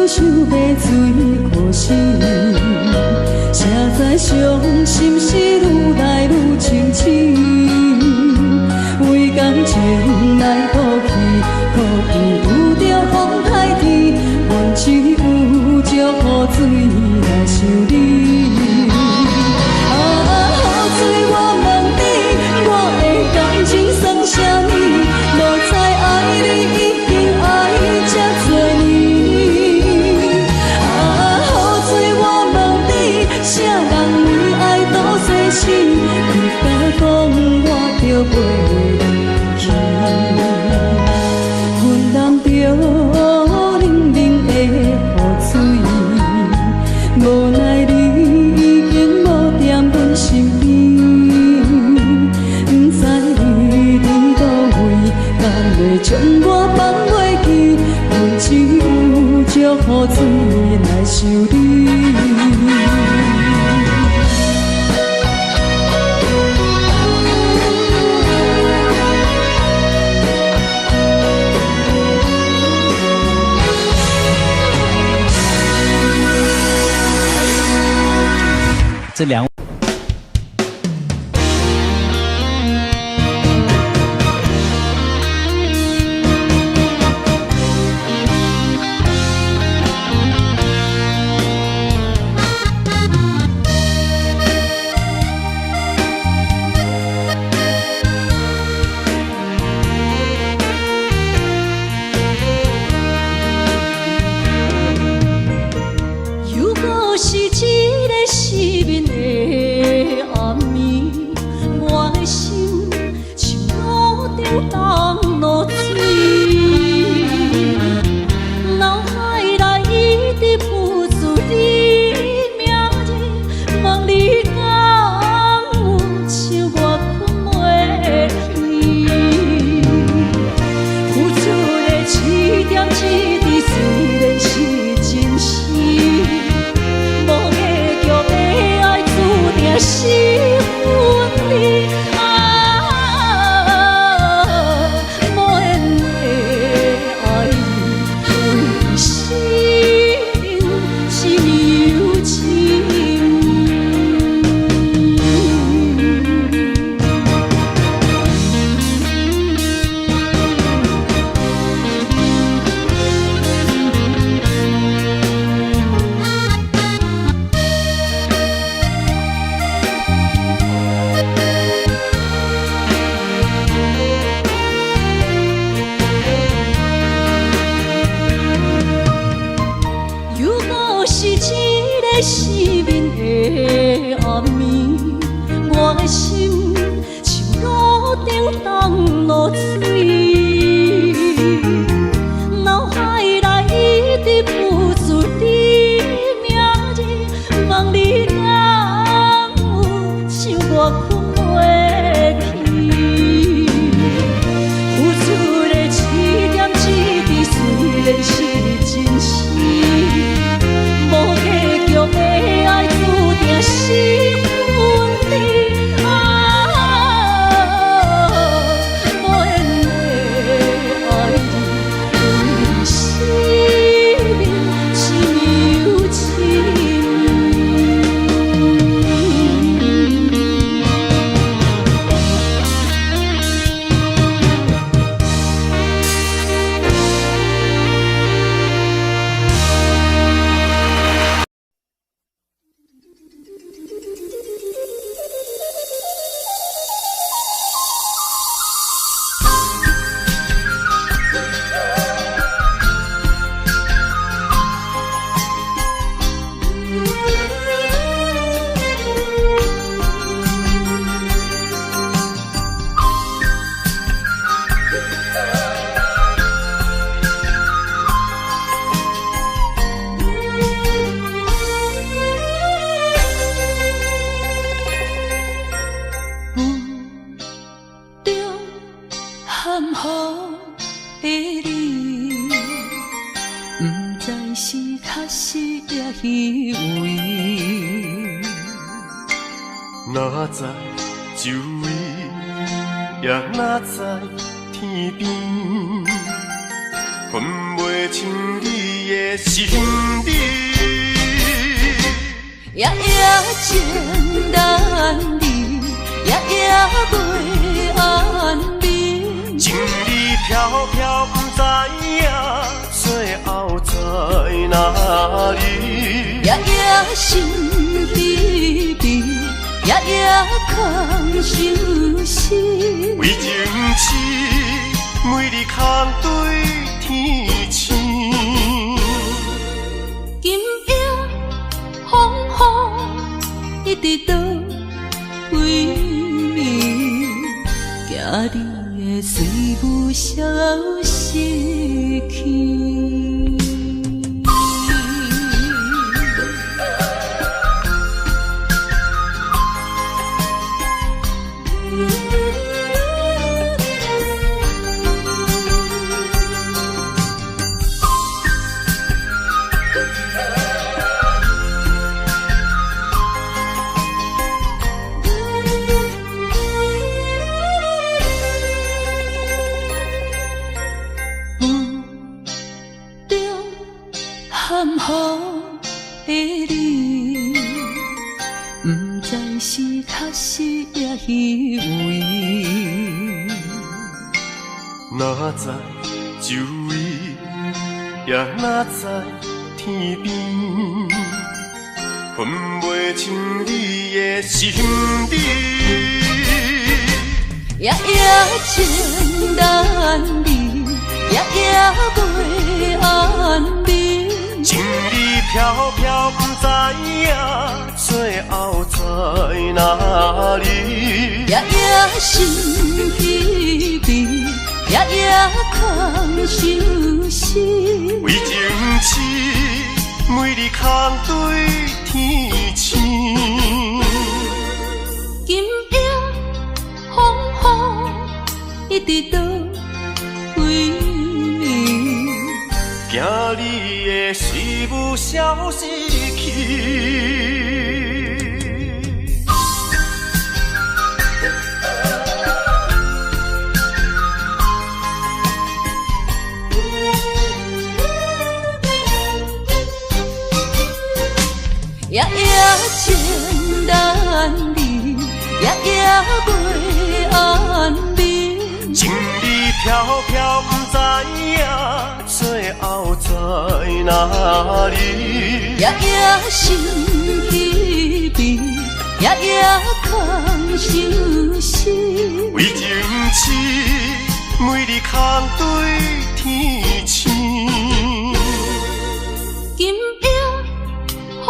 想要水可惜，谁知伤心事愈来愈清醒。为感情来赌气，可能有着风台天，阮只有祝雨水来想你。雨水，我问你，我的感情算啥物？无知爱你已经爱这多年。雨水，我问你，啥人为爱赌生死？你敢讲我着袂离去？阮淋着冷冷的雨水，无奈你已经无踮阮身边，不知你伫倒位，敢会将我放袂记？阮只有祝雨水来想你。这两。如果是一个失眠的暗暝，我的心像路中东落水，脑海内一直浮出你名字，问你敢有像我困袂去？付出的一点一滴，虽然是真实。是阮你无缘的爱你，为心是有情。是一个失眠的暗暝，我的心像路中东落水，脑海内一直浮出你名字，问你敢有像我困袂去？付出的一点一滴，虽然是真实。无结局的爱，注定是阮你无缘的爱你，为生命是有情。含雨的你，不知是确实也虚伪。哪知周围，也哪知天边，分袂清你的心里。夜夜情难离，夜夜袂安眠。情意飘飘，不知影最后在哪里。夜夜心悲悲，夜夜空相思。为情痴，每日空对天星。今夜风雨一直到为暝，惊你的随无消息去。含糊的你，不知是确实也虚伪。哪知周围，也哪知天边，分不清你的心理。夜夜情难离，夜夜袂安眠。情意飘飘，不知影最后在哪里。夜夜心悲悲，夜夜空相思。为情痴，每日空对天星。今夜风雨一直到为暝，惊你的随无消息去。夜夜情难离，夜夜袂安眠。情意飘飘，不知影最后在哪里。夜夜心悲悲，夜夜空相思。为情痴，每日空对天星。今夜风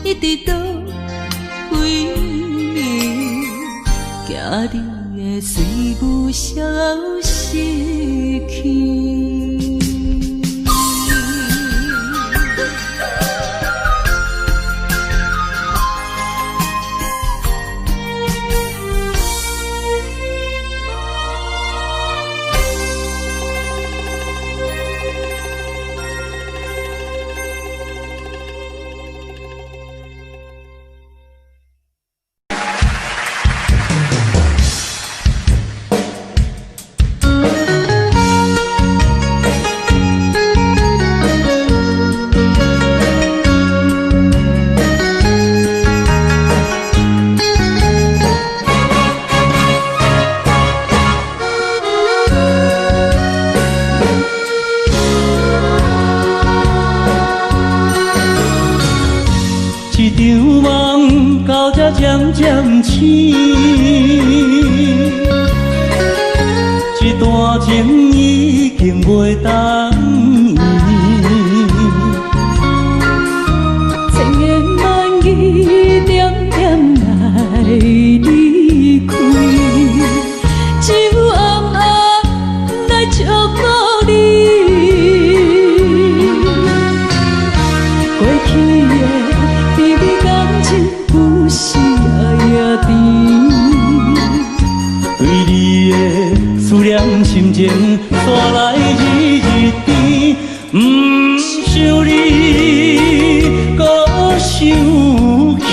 雨一直到为暝，惊你的随无消息去。渐渐醒，这段情已经袂当圆。千言万语点点来离开，只有暗暗来祝福你。过去的甜蜜感情，有时也甜。对你的思念心情，带来日日甜。不想你搁想起。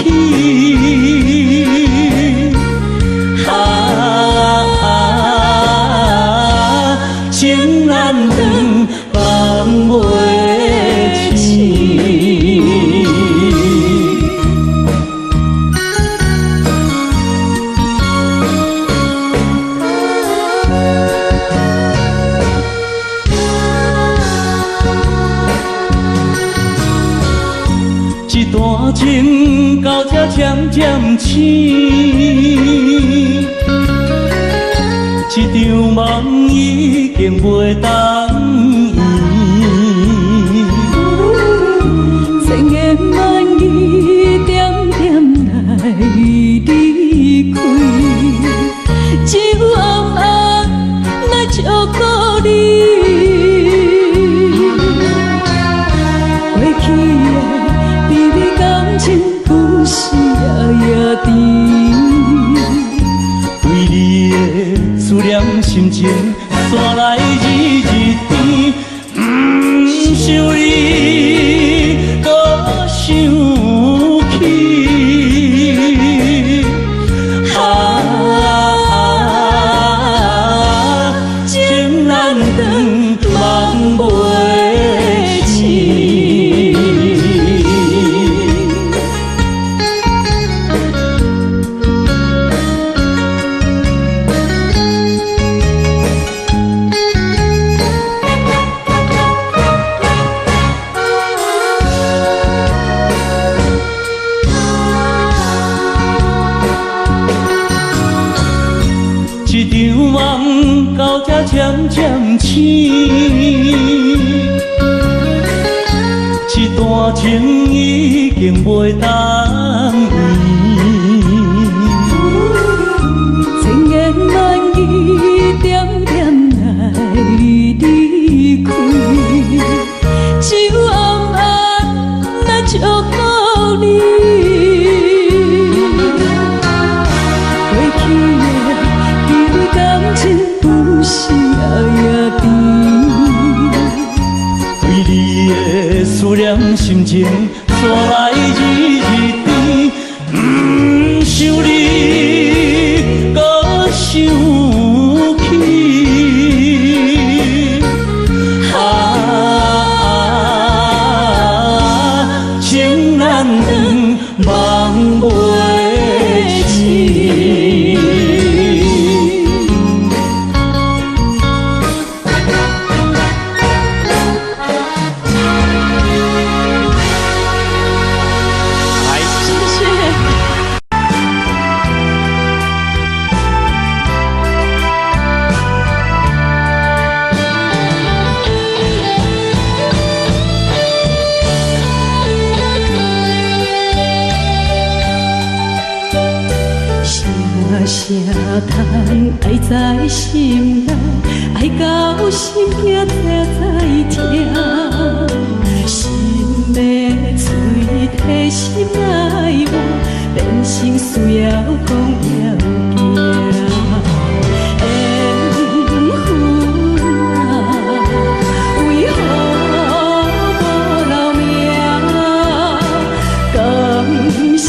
情难断，放袂段情到这渐渐醒，这场梦已经袂当圆。千言万语点点来离开，只有暗暗来照顾你。过去的美丽感情，不是夜夜甜。为你的思念心情，山来日日甜。不想你，搁想起。情难断，梦袂醒。一场梦到这渐渐醒，这段情已经袂当圆。千言万语点点来离开，只有暗暗来照顾你。过去的美丽感情，不是夜夜甜。为你的思念心情，山来日日甜。不想你，搁想起。情难断，梦袂醒。啥通爱在心内，爱到心惊才痛。心要嘴替心爱我，变成需要讲要行。缘分啊，为何无留名？敢是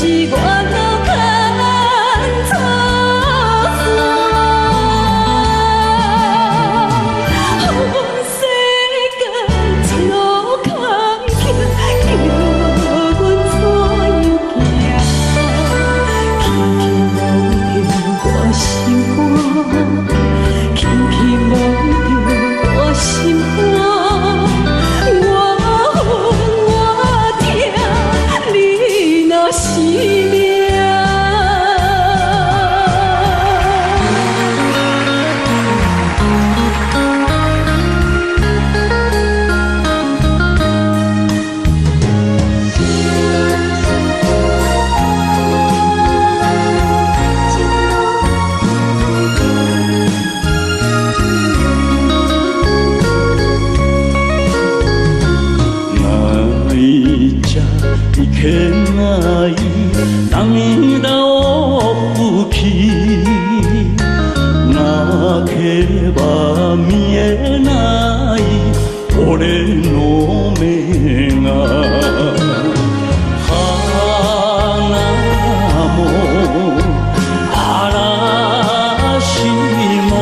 我？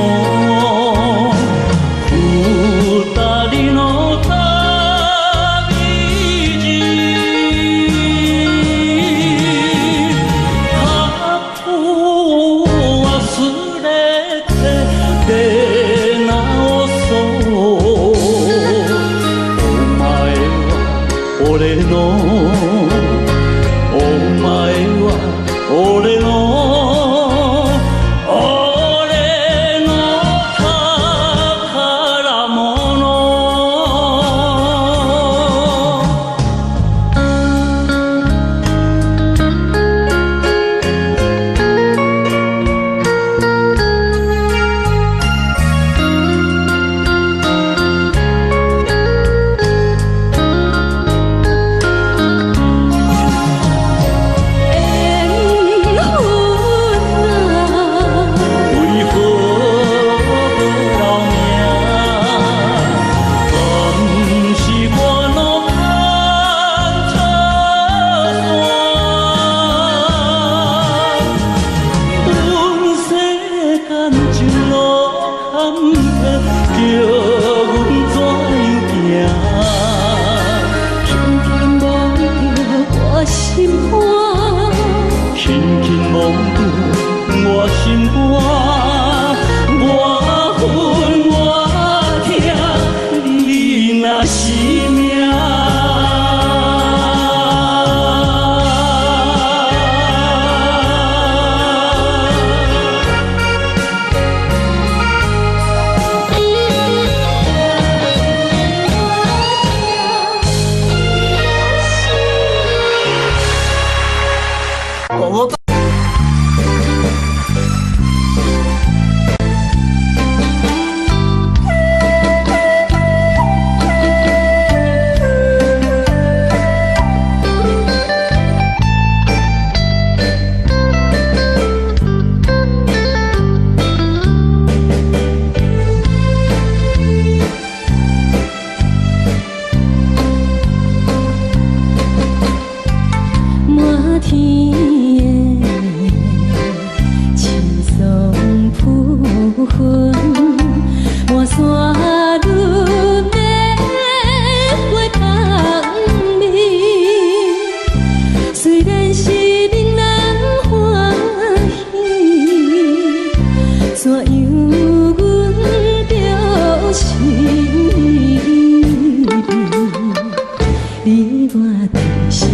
你我的心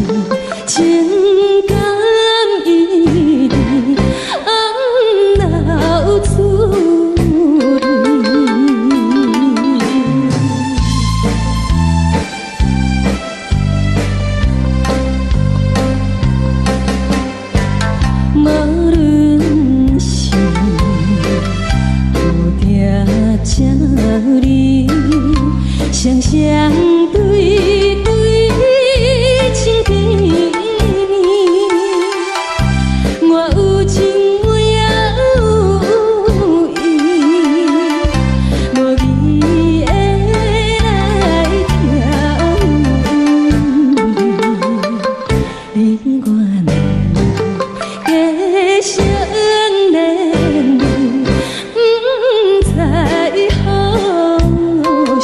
情感一直流出无论是有定这里，双双对对情甜蜜，我有情我也有意，无义的来挑你我难继续恋恋，不知何时。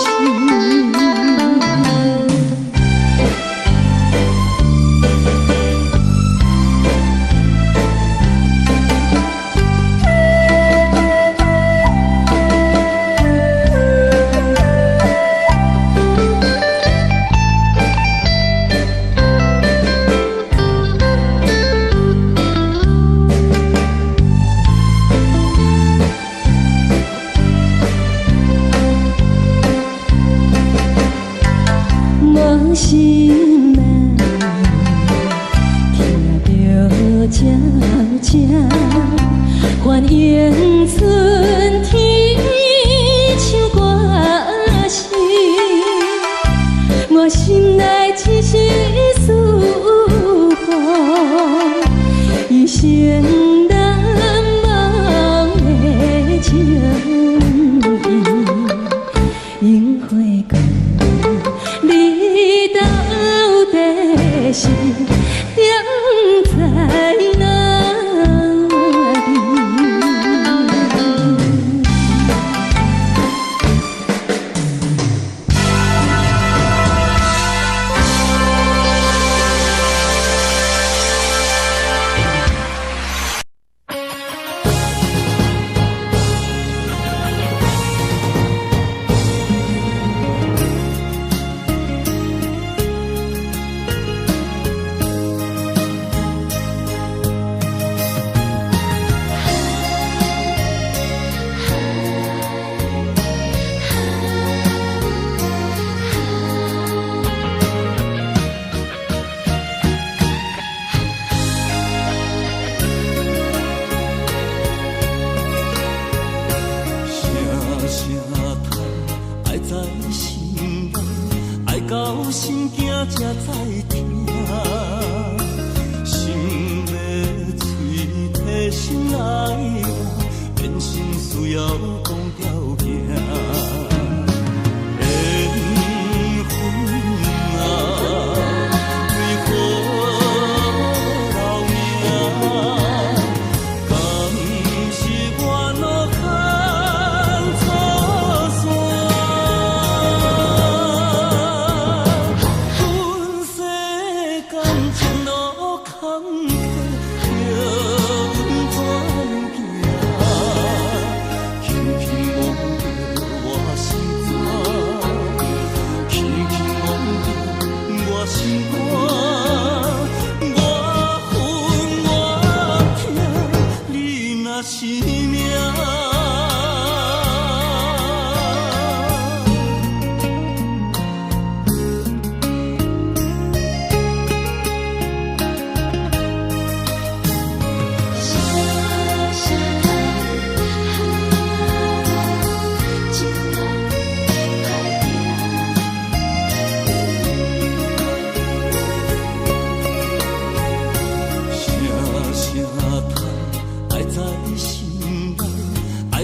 我心内听着悄悄欢迎春天唱歌声，我心内只是思念一生难忘的情谊，樱花果。你到底是踮在哪里？到心惊才知听，心要嘴替心爱我，变心需要讲条件。缘分啊，为何留名？敢是我路牵错线？是命。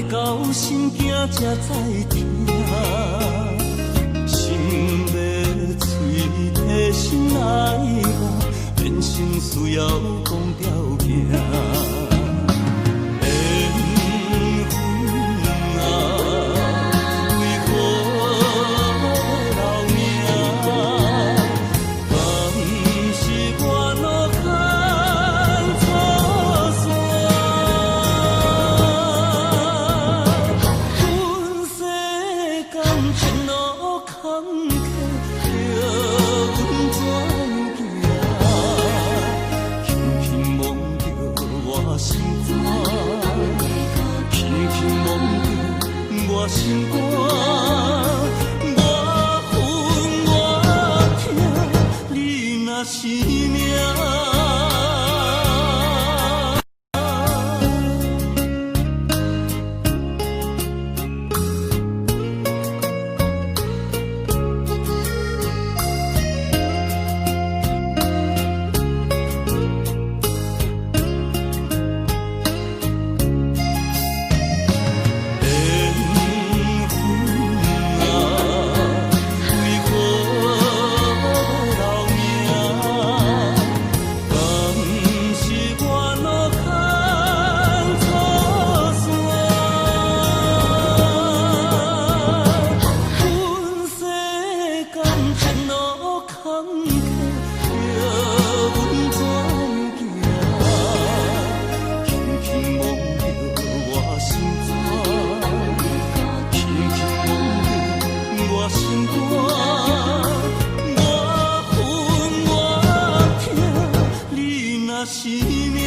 到心惊才知听，心要嘴替心爱我，变成需要讲条件。前路坎坷，着阮若是命。是命。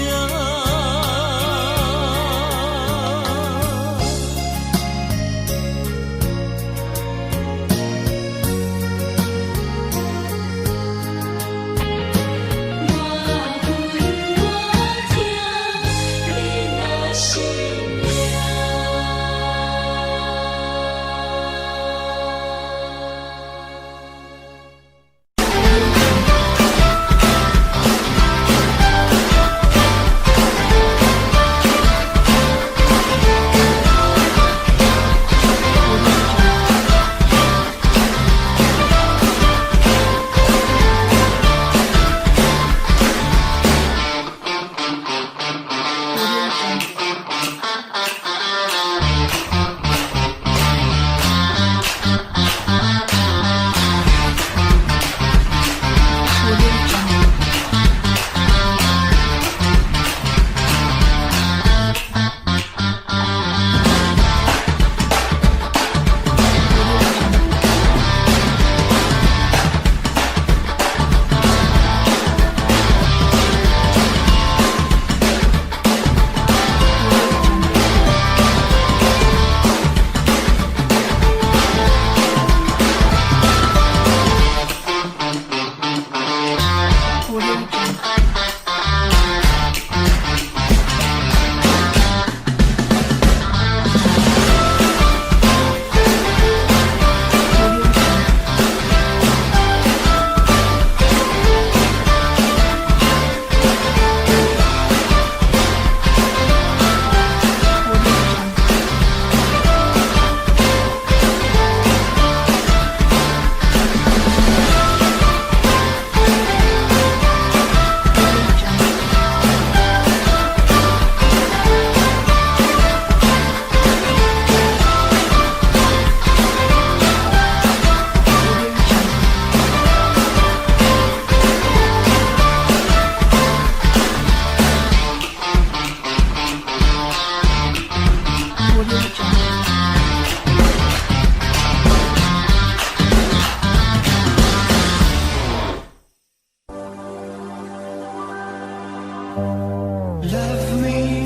Love me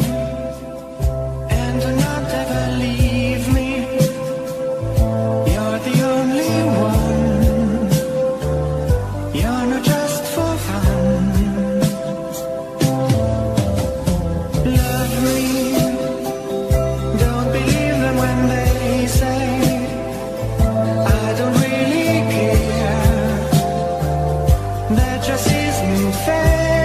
and do not ever leave me. You're the only one. You're not just for fun. Love me. Don't believe them when they say I don't really care. That just isn't fair.